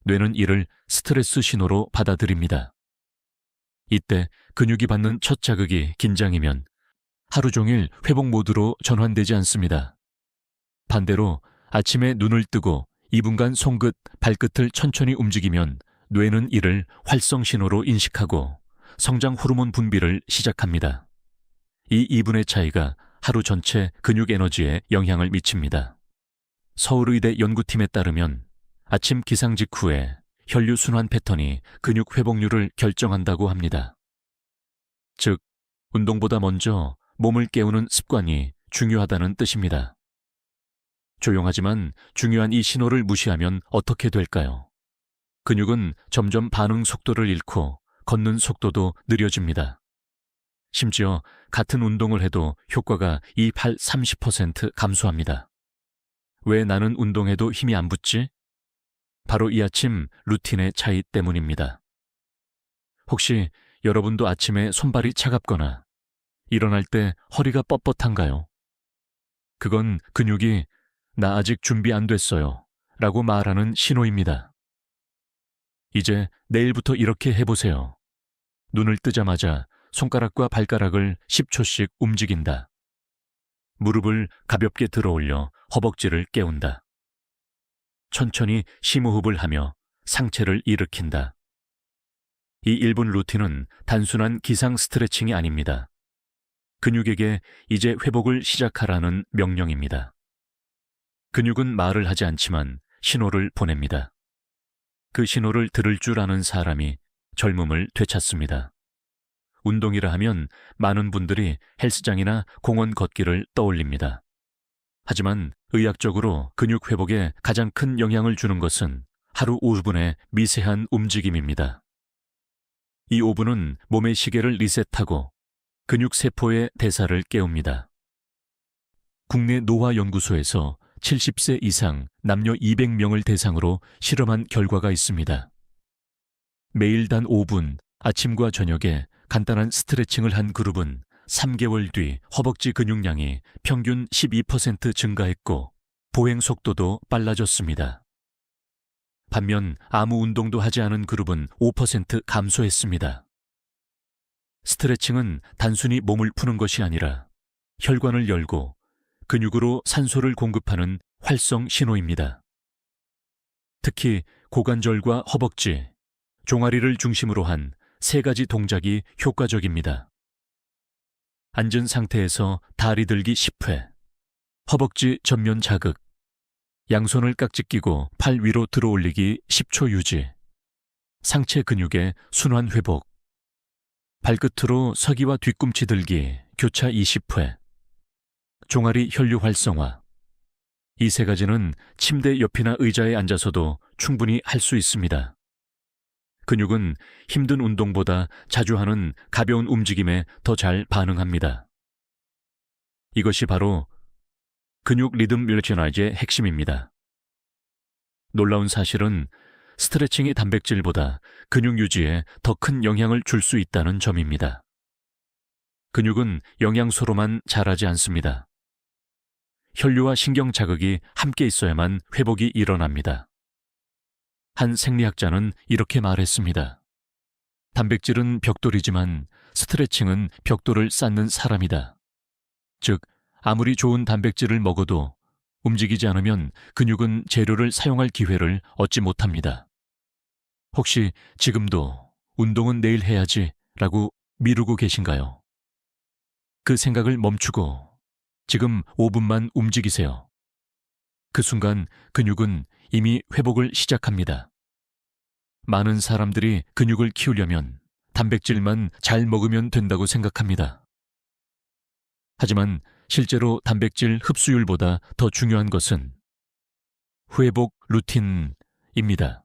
Speaker 1: 뇌는 이를 스트레스 신호로 받아들입니다. 이때 근육이 받는 첫 자극이 긴장이면 하루 종일 회복 모드로 전환되지 않습니다. 반대로 아침에 눈을 뜨고 2분간 손끝, 발끝을 천천히 움직이면 뇌는 이를 활성 신호로 인식하고 성장 호르몬 분비를 시작합니다. 이 2분의 차이가 하루 전체 근육 에너지에 영향을 미칩니다. 서울의대 연구팀에 따르면 아침 기상 직후에 혈류 순환 패턴이 근육 회복률을 결정한다고 합니다. 즉, 운동보다 먼저 몸을 깨우는 습관이 중요하다는 뜻입니다. 조용하지만 중요한 이 신호를 무시하면 어떻게 될까요? 근육은 점점 반응 속도를 잃고 걷는 속도도 느려집니다. 심지어 같은 운동을 해도 효과가 30% 감소합니다. 왜 나는 운동해도 힘이 안 붙지? 바로 이 아침 루틴의 차이 때문입니다. 혹시 여러분도 아침에 손발이 차갑거나 일어날 때 허리가 뻣뻣한가요? 그건 근육이 나 아직 준비 안 됐어요 라고 말하는 신호입니다. 이제 내일부터 이렇게 해보세요. 눈을 뜨자마자 손가락과 발가락을 10초씩 움직인다. 무릎을 가볍게 들어올려 허벅지를 깨운다. 천천히 심호흡을 하며 상체를 일으킨다. 이 1분 루틴은 단순한 기상 스트레칭이 아닙니다. 근육에게 이제 회복을 시작하라는 명령입니다. 근육은 말을 하지 않지만 신호를 보냅니다. 그 신호를 들을 줄 아는 사람이 젊음을 되찾습니다. 운동이라 하면 많은 분들이 헬스장이나 공원 걷기를 떠올립니다. 하지만 의학적으로 근육 회복에 가장 큰 영향을 주는 것은 하루 5분의 미세한 움직임입니다. 이 5분은 몸의 시계를 리셋하고 근육 세포의 대사를 깨웁니다. 국내 노화연구소에서 70세 이상 남녀 200명을 대상으로 실험한 결과가 있습니다. 매일 단 5분 아침과 저녁에 간단한 스트레칭을 한 그룹은 3개월 뒤 허벅지 근육량이 평균 12% 증가했고 보행 속도도 빨라졌습니다. 반면 아무 운동도 하지 않은 그룹은 5% 감소했습니다. 스트레칭은 단순히 몸을 푸는 것이 아니라 혈관을 열고 근육으로 산소를 공급하는 활성 신호입니다. 특히 고관절과 허벅지, 종아리를 중심으로 한 3가지 동작이 효과적입니다. 앉은 상태에서 다리 들기 10회, 허벅지 전면 자극, 양손을 깍지 끼고 팔 위로 들어올리기 10초 유지, 상체 근육의 순환 회복, 발끝으로 서기와 뒤꿈치 들기 교차 20회, 종아리 혈류 활성화. 이 3가지는 침대 옆이나 의자에 앉아서도 충분히 할 수 있습니다. 근육은 힘든 운동보다 자주 하는 가벼운 움직임에 더 잘 반응합니다. 이것이 바로 근육 리듬 멸치나이즈의 핵심입니다. 놀라운 사실은 스트레칭이 단백질보다 근육 유지에 더 큰 영향을 줄 수 있다는 점입니다. 근육은 영양소로만 자라지 않습니다. 혈류와 신경 자극이 함께 있어야만 회복이 일어납니다. 한 생리학자는 이렇게 말했습니다. 단백질은 벽돌이지만 스트레칭은 벽돌을 쌓는 사람이다. 즉, 아무리 좋은 단백질을 먹어도 움직이지 않으면 근육은 재료를 사용할 기회를 얻지 못합니다. 혹시 지금도 운동은 내일 해야지 라고 미루고 계신가요? 그 생각을 멈추고 지금 5분만 움직이세요. 그 순간 근육은 이미 회복을 시작합니다. 많은 사람들이 근육을 키우려면 단백질만 잘 먹으면 된다고 생각합니다. 하지만 실제로 단백질 흡수율보다 더 중요한 것은 회복 루틴입니다.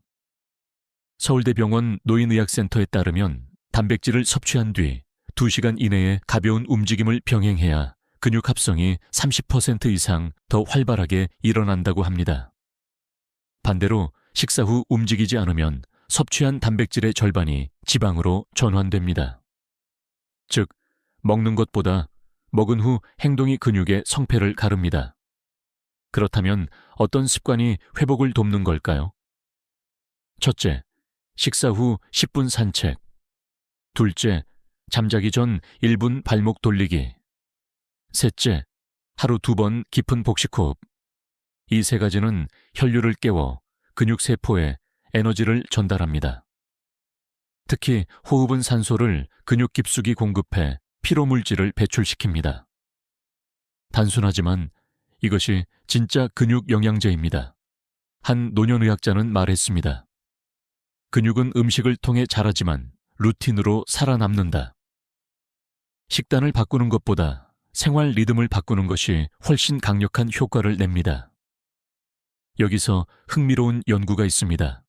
Speaker 1: 서울대병원 노인의학센터에 따르면 단백질을 섭취한 뒤 2시간 이내에 가벼운 움직임을 병행해야 근육 합성이 30% 이상 더 활발하게 일어난다고 합니다. 반대로 식사 후 움직이지 않으면 섭취한 단백질의 절반이 지방으로 전환됩니다. 즉, 먹는 것보다 먹은 후 행동이 근육의 성패를 가릅니다. 그렇다면 어떤 습관이 회복을 돕는 걸까요? 첫째, 식사 후 10분 산책. 둘째, 잠자기 전 1분 발목 돌리기. 셋째, 하루 2번 깊은 복식호흡. 이 3가지는 혈류를 깨워 근육세포에 에너지를 전달합니다. 특히 호흡은 산소를 근육 깊숙이 공급해 피로물질을 배출시킵니다. 단순하지만 이것이 진짜 근육 영양제입니다. 한 노년의학자는 말했습니다. 근육은 음식을 통해 자라지만 루틴으로 살아남는다. 식단을 바꾸는 것보다 생활 리듬을 바꾸는 것이 훨씬 강력한 효과를 냅니다. 여기서 흥미로운 연구가 있습니다.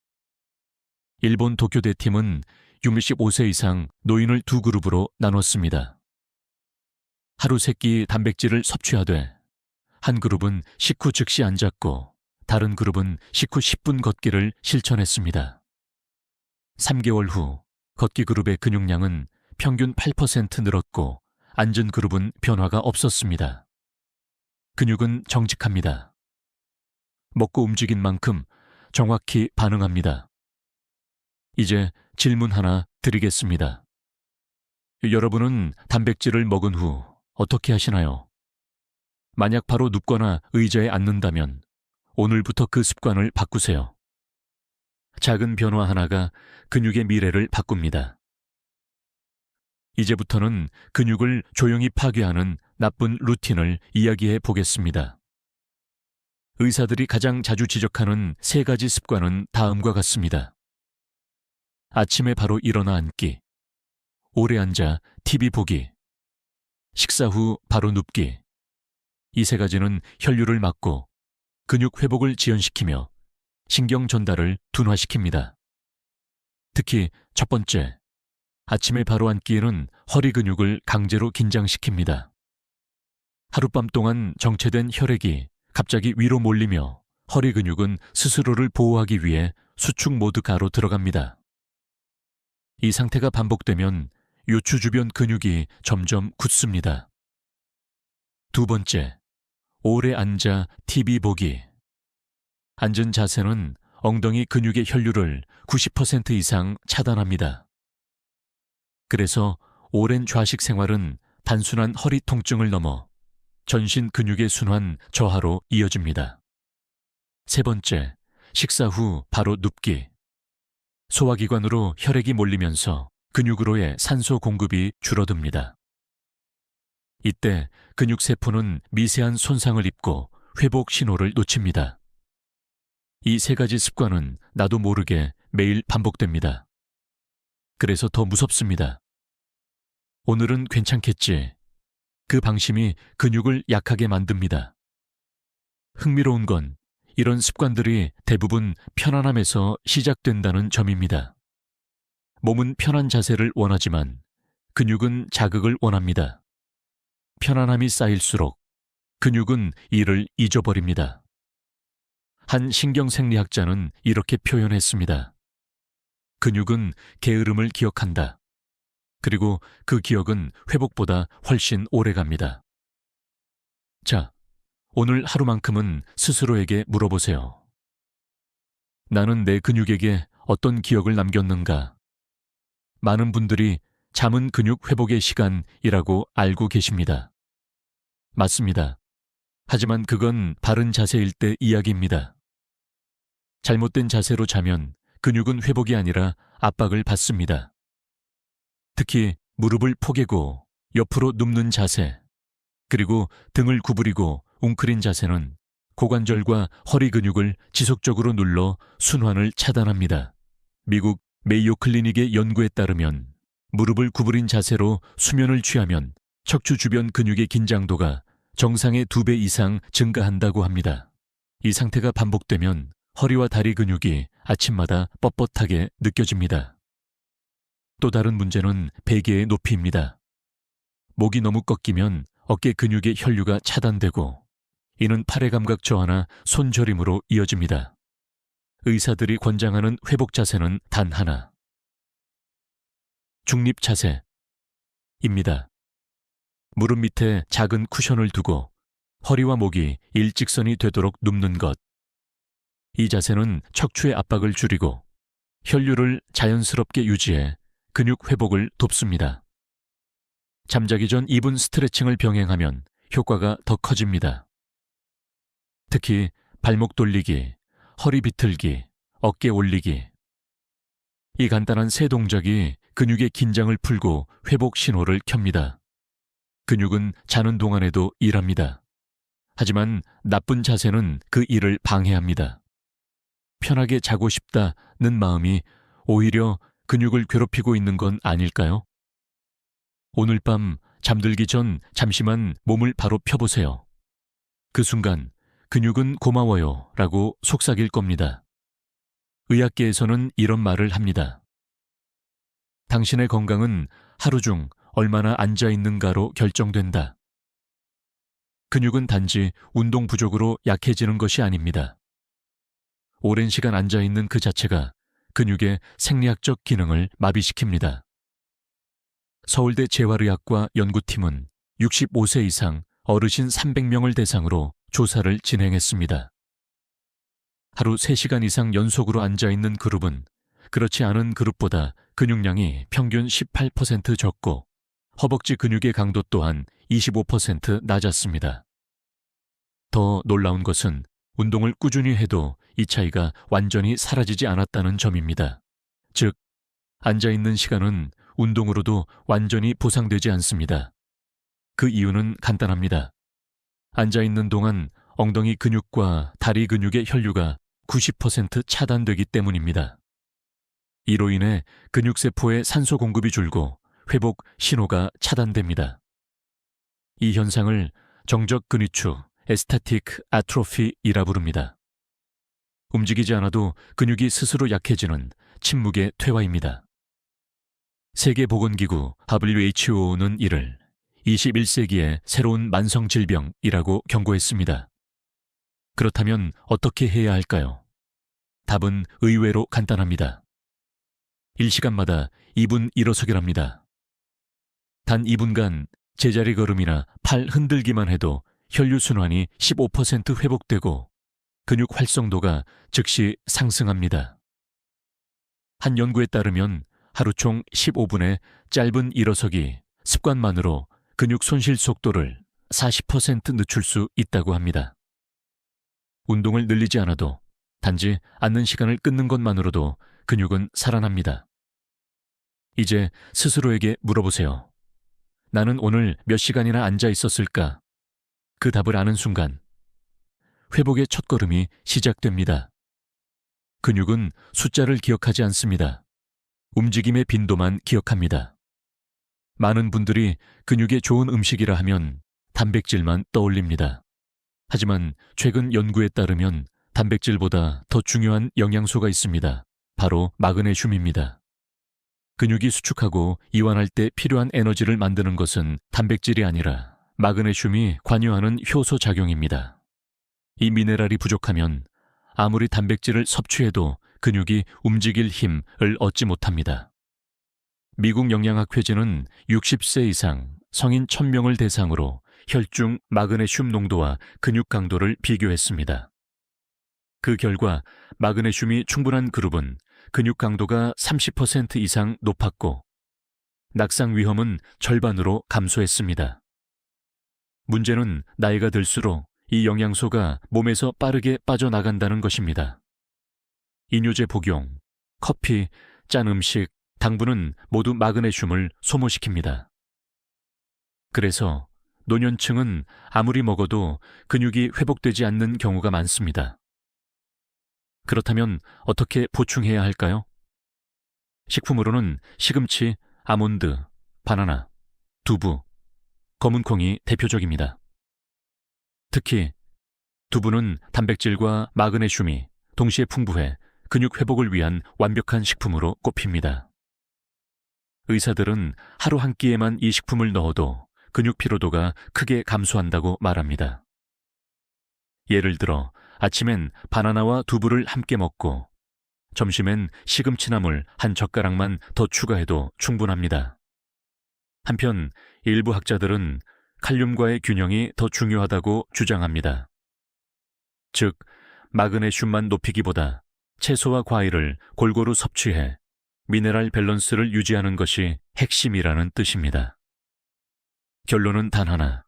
Speaker 1: 일본 도쿄대 팀은 65세 이상 노인을 2그룹으로 나눴습니다. 하루 3끼 단백질을 섭취하되 한 그룹은 식후 즉시 앉았고 다른 그룹은 식후 10분 걷기를 실천했습니다. 3개월 후 걷기 그룹의 근육량은 평균 8% 늘었고 앉은 그룹은 변화가 없었습니다. 근육은 정직합니다. 먹고 움직인 만큼 정확히 반응합니다. 이제 질문 하나 드리겠습니다. 여러분은 단백질을 먹은 후 어떻게 하시나요? 만약 바로 눕거나 의자에 앉는다면 오늘부터 그 습관을 바꾸세요. 작은 변화 하나가 근육의 미래를 바꿉니다. 이제부터는 근육을 조용히 파괴하는 나쁜 루틴을 이야기해 보겠습니다. 의사들이 가장 자주 지적하는 3가지 습관은 다음과 같습니다. 아침에 바로 일어나 앉기, 오래 앉아 TV 보기, 식사 후 바로 눕기. 이 3가지는 혈류를 막고 근육 회복을 지연시키며 신경 전달을 둔화시킵니다. 특히 첫 번째, 아침에 바로 앉기에는 허리 근육을 강제로 긴장시킵니다. 하룻밤 동안 정체된 혈액이 갑자기 위로 몰리며 허리 근육은 스스로를 보호하기 위해 수축 모드가로 들어갑니다. 이 상태가 반복되면 요추 주변 근육이 점점 굳습니다. 두 번째, 오래 앉아 TV 보기. 앉은 자세는 엉덩이 근육의 혈류를 90% 이상 차단합니다. 그래서 오랜 좌식 생활은 단순한 허리 통증을 넘어 전신 근육의 순환 저하로 이어집니다. 세 번째, 식사 후 바로 눕기. 소화기관으로 혈액이 몰리면서 근육으로의 산소 공급이 줄어듭니다. 이때 근육세포는 미세한 손상을 입고 회복 신호를 놓칩니다. 이 3가지 습관은 나도 모르게 매일 반복됩니다. 그래서 더 무섭습니다. 오늘은 괜찮겠지. 그 방심이 근육을 약하게 만듭니다. 흥미로운 건 이런 습관들이 대부분 편안함에서 시작된다는 점입니다. 몸은 편한 자세를 원하지만 근육은 자극을 원합니다. 편안함이 쌓일수록 근육은 이를 잊어버립니다. 한 신경생리학자는 이렇게 표현했습니다. 근육은 게으름을 기억한다. 그리고 그 기억은 회복보다 훨씬 오래 갑니다. 자, 오늘 하루만큼은 스스로에게 물어보세요. 나는 내 근육에게 어떤 기억을 남겼는가? 많은 분들이 잠은 근육 회복의 시간이라고 알고 계십니다. 맞습니다. 하지만 그건 바른 자세일 때 이야기입니다. 잘못된 자세로 자면 근육은 회복이 아니라 압박을 받습니다. 특히 무릎을 포개고 옆으로 눕는 자세, 그리고 등을 구부리고 웅크린 자세는 고관절과 허리 근육을 지속적으로 눌러 순환을 차단합니다. 미국 메이오 클리닉의 연구에 따르면 무릎을 구부린 자세로 수면을 취하면 척추 주변 근육의 긴장도가 정상의 2배 이상 증가한다고 합니다. 이 상태가 반복되면 허리와 다리 근육이 아침마다 뻣뻣하게 느껴집니다. 또 다른 문제는 베개의 높이입니다. 목이 너무 꺾이면 어깨 근육의 혈류가 차단되고 이는 팔의 감각 저하나 손저림으로 이어집니다. 의사들이 권장하는 회복 자세는 단 하나. 중립 자세입니다. 무릎 밑에 작은 쿠션을 두고 허리와 목이 일직선이 되도록 눕는 것. 이 자세는 척추의 압박을 줄이고 혈류를 자연스럽게 유지해 근육 회복을 돕습니다. 잠자기 전 2분 스트레칭을 병행하면 효과가 더 커집니다. 특히 발목 돌리기, 허리 비틀기, 어깨 올리기. 이 간단한 세 동작이 근육의 긴장을 풀고 회복 신호를 켭니다. 근육은 자는 동안에도 일합니다. 하지만 나쁜 자세는 그 일을 방해합니다. 편하게 자고 싶다는 마음이 오히려 근육을 괴롭히고 있는 건 아닐까요? 오늘 밤 잠들기 전 잠시만 몸을 바로 펴보세요. 그 순간 근육은 고마워요 라고 속삭일 겁니다. 의학계에서는 이런 말을 합니다. 당신의 건강은 하루 중 얼마나 앉아있는가로 결정된다. 근육은 단지 운동 부족으로 약해지는 것이 아닙니다. 오랜 시간 앉아있는 그 자체가 근육의 생리학적 기능을 마비시킵니다. 서울대 재활의학과 연구팀은 65세 이상 어르신 300명을 대상으로 조사를 진행했습니다. 하루 3시간 이상 연속으로 앉아있는 그룹은 그렇지 않은 그룹보다 근육량이 평균 18% 적고 허벅지 근육의 강도 또한 25% 낮았습니다. 더 놀라운 것은 운동을 꾸준히 해도 이 차이가 완전히 사라지지 않았다는 점입니다. 즉, 앉아있는 시간은 운동으로도 완전히 보상되지 않습니다. 그 이유는 간단합니다. 앉아있는 동안 엉덩이 근육과 다리 근육의 혈류가 90% 차단되기 때문입니다. 이로 인해 근육세포의 산소 공급이 줄고 회복 신호가 차단됩니다. 이 현상을 정적 근위축, 에스타틱 아트로피이라 부릅니다. 움직이지 않아도 근육이 스스로 약해지는 침묵의 퇴화입니다. 세계보건기구 WHO는 이를 21세기의 새로운 만성질병이라고 경고했습니다. 그렇다면 어떻게 해야 할까요? 답은 의외로 간단합니다. 1시간마다 2분 일어서기랍니다. 단 2분간 제자리 걸음이나 팔 흔들기만 해도 혈류순환이 15% 회복되고 근육 활성도가 즉시 상승합니다. 한 연구에 따르면 하루 총 15분의 짧은 일어서기 습관만으로 근육 손실 속도를 40% 늦출 수 있다고 합니다. 운동을 늘리지 않아도 단지 앉는 시간을 끊는 것만으로도 근육은 살아납니다. 이제 스스로에게 물어보세요. 나는 오늘 몇 시간이나 앉아 있었을까? 그 답을 아는 순간 회복의 첫걸음이 시작됩니다. 근육은 숫자를 기억하지 않습니다. 움직임의 빈도만 기억합니다. 많은 분들이 근육에 좋은 음식이라 하면 단백질만 떠올립니다. 하지만 최근 연구에 따르면 단백질보다 더 중요한 영양소가 있습니다. 바로 마그네슘입니다. 근육이 수축하고 이완할 때 필요한 에너지를 만드는 것은 단백질이 아니라 마그네슘이 관여하는 효소 작용입니다. 이 미네랄이 부족하면 아무리 단백질을 섭취해도 근육이 움직일 힘을 얻지 못합니다. 미국 영양학회지는 60세 이상 성인 1000명을 대상으로 혈중 마그네슘 농도와 근육 강도를 비교했습니다. 그 결과 마그네슘이 충분한 그룹은 근육 강도가 30% 이상 높았고 낙상 위험은 절반으로 감소했습니다. 문제는 나이가 들수록 이 영양소가 몸에서 빠르게 빠져나간다는 것입니다. 이뇨제 복용, 커피, 짠 음식, 당분은 모두 마그네슘을 소모시킵니다. 그래서 노년층은 아무리 먹어도 근육이 회복되지 않는 경우가 많습니다. 그렇다면 어떻게 보충해야 할까요? 식품으로는 시금치, 아몬드, 바나나, 두부, 검은콩이 대표적입니다. 특히 두부는 단백질과 마그네슘이 동시에 풍부해 근육 회복을 위한 완벽한 식품으로 꼽힙니다. 의사들은 하루 한 끼에만 이 식품을 넣어도 근육 피로도가 크게 감소한다고 말합니다. 예를 들어 아침엔 바나나와 두부를 함께 먹고 점심엔 시금치나물 한 젓가락만 더 추가해도 충분합니다. 한편 일부 학자들은 칼륨과의 균형이 더 중요하다고 주장합니다. 즉, 마그네슘만 높이기보다 채소와 과일을 골고루 섭취해 미네랄 밸런스를 유지하는 것이 핵심이라는 뜻입니다. 결론은 단 하나.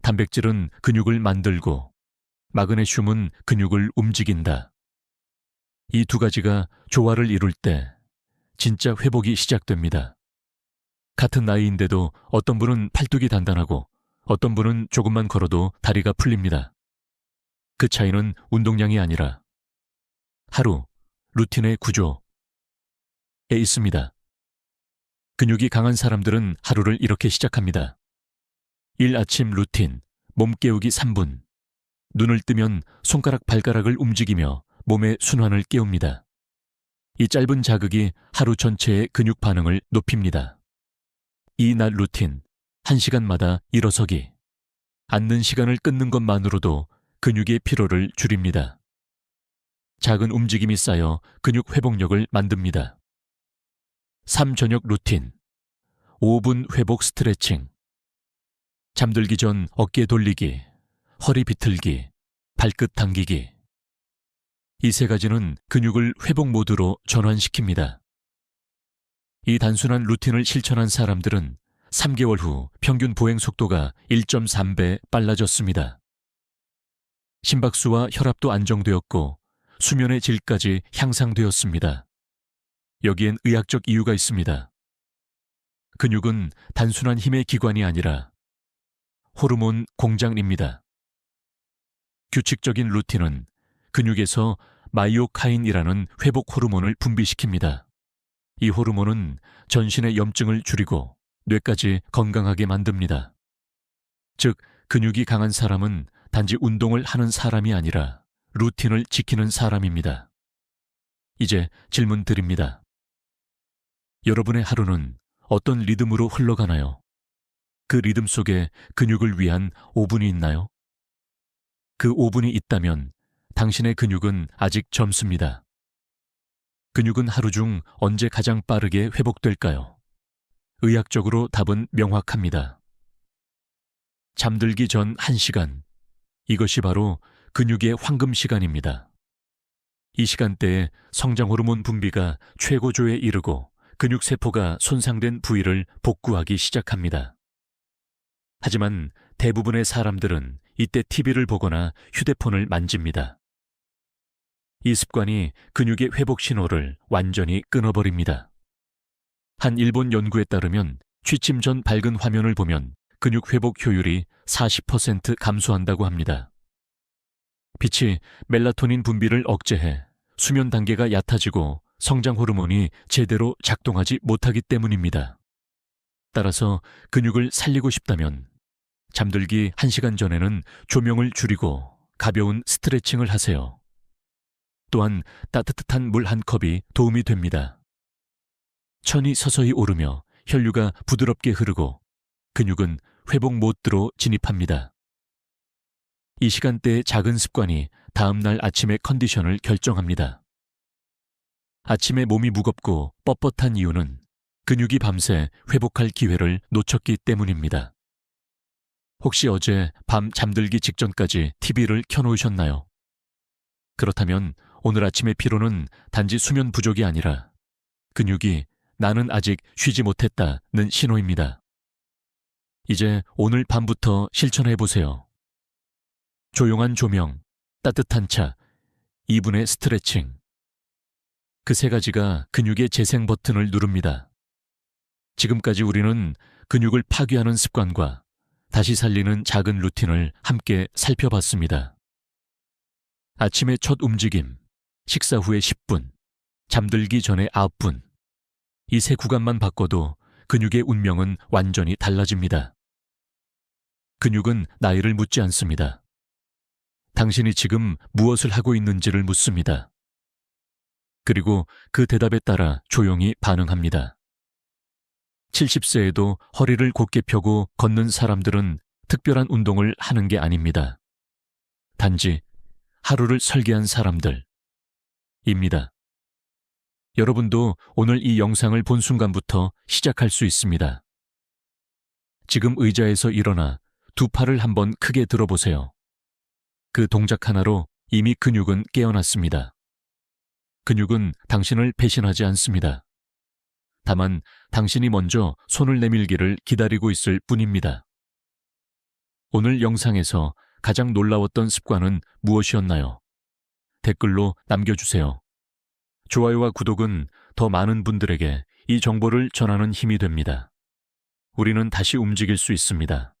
Speaker 1: 단백질은 근육을 만들고 마그네슘은 근육을 움직인다. 이 두 가지가 조화를 이룰 때 진짜 회복이 시작됩니다. 같은 나이인데도 어떤 분은 팔뚝이 단단하고 어떤 분은 조금만 걸어도 다리가 풀립니다. 그 차이는 운동량이 아니라 하루, 루틴의 구조에 있습니다. 근육이 강한 사람들은 하루를 이렇게 시작합니다. 일 아침 루틴, 몸 깨우기 3분. 눈을 뜨면 손가락 발가락을 움직이며 몸의 순환을 깨웁니다. 이 짧은 자극이 하루 전체의 근육 반응을 높입니다. 이 날 루틴, 1시간마다 일어서기. 앉는 시간을 끊는 것만으로도 근육의 피로를 줄입니다. 작은 움직임이 쌓여 근육 회복력을 만듭니다. 3저녁 루틴, 5분 회복 스트레칭. 잠들기 전 어깨 돌리기, 허리 비틀기, 발끝 당기기. 이 3가지는 근육을 회복 모드로 전환시킵니다. 이 단순한 루틴을 실천한 사람들은 3개월 후 평균 보행 속도가 1.3배 빨라졌습니다. 심박수와 혈압도 안정되었고 수면의 질까지 향상되었습니다. 여기엔 의학적 이유가 있습니다. 근육은 단순한 힘의 기관이 아니라 호르몬 공장입니다. 규칙적인 루틴은 근육에서 마이오카인이라는 회복 호르몬을 분비시킵니다. 이 호르몬은 전신의 염증을 줄이고 뇌까지 건강하게 만듭니다. 즉, 근육이 강한 사람은 단지 운동을 하는 사람이 아니라 루틴을 지키는 사람입니다. 이제 질문 드립니다. 여러분의 하루는 어떤 리듬으로 흘러가나요? 그 리듬 속에 근육을 위한 5분이 있나요? 그 5분이 있다면 당신의 근육은 아직 젊습니다. 근육은 하루 중 언제 가장 빠르게 회복될까요? 의학적으로 답은 명확합니다. 잠들기 전 1시간. 이것이 바로 근육의 황금 시간입니다. 이 시간대에 성장 호르몬 분비가 최고조에 이르고 근육세포가 손상된 부위를 복구하기 시작합니다. 하지만 대부분의 사람들은 이때 TV를 보거나 휴대폰을 만집니다. 이 습관이 근육의 회복 신호를 완전히 끊어버립니다. 한 일본 연구에 따르면 취침 전 밝은 화면을 보면 근육 회복 효율이 40% 감소한다고 합니다. 빛이 멜라토닌 분비를 억제해 수면 단계가 얕아지고 성장 호르몬이 제대로 작동하지 못하기 때문입니다. 따라서 근육을 살리고 싶다면 잠들기 1시간 전에는 조명을 줄이고 가벼운 스트레칭을 하세요. 또한 따뜻한 물 한 컵이 도움이 됩니다. 천이 서서히 오르며 혈류가 부드럽게 흐르고 근육은 회복 모드로 진입합니다. 이 시간대의 작은 습관이 다음날 아침의 컨디션을 결정합니다. 아침에 몸이 무겁고 뻣뻣한 이유는 근육이 밤새 회복할 기회를 놓쳤기 때문입니다. 혹시 어제 밤 잠들기 직전까지 TV를 켜놓으셨나요? 그렇다면 오늘 아침의 피로는 단지 수면 부족이 아니라 근육이 나는 아직 쉬지 못했다는 신호입니다. 이제 오늘 밤부터 실천해보세요. 조용한 조명, 따뜻한 차, 2분의 스트레칭. 그 세 가지가 근육의 재생 버튼을 누릅니다. 지금까지 우리는 근육을 파괴하는 습관과 다시 살리는 작은 루틴을 함께 살펴봤습니다. 아침의 첫 움직임, 식사 후에 10분, 잠들기 전에 9분. 이 세 구간만 바꿔도 근육의 운명은 완전히 달라집니다. 근육은 나이를 묻지 않습니다. 당신이 지금 무엇을 하고 있는지를 묻습니다. 그리고 그 대답에 따라 조용히 반응합니다. 70세에도 허리를 곧게 펴고 걷는 사람들은 특별한 운동을 하는 게 아닙니다. 단지 하루를 설계한 사람들입니다. 여러분도 오늘 이 영상을 본 순간부터 시작할 수 있습니다. 지금 의자에서 일어나 두 팔을 한번 크게 들어보세요. 그 동작 하나로 이미 근육은 깨어났습니다. 근육은 당신을 배신하지 않습니다. 다만 당신이 먼저 손을 내밀기를 기다리고 있을 뿐입니다. 오늘 영상에서 가장 놀라웠던 습관은 무엇이었나요? 댓글로 남겨주세요. 좋아요와 구독은 더 많은 분들에게 이 정보를 전하는 힘이 됩니다. 우리는 다시 움직일 수 있습니다.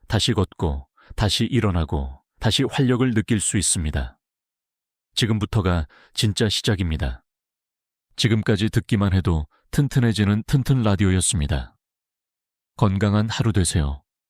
Speaker 1: 다시 걷고, 다시 일어나고, 다시 활력을 느낄 수 있습니다. 지금부터가 진짜 시작입니다. 지금까지 듣기만 해도 튼튼해지는 튼튼 라디오였습니다. 건강한 하루 되세요.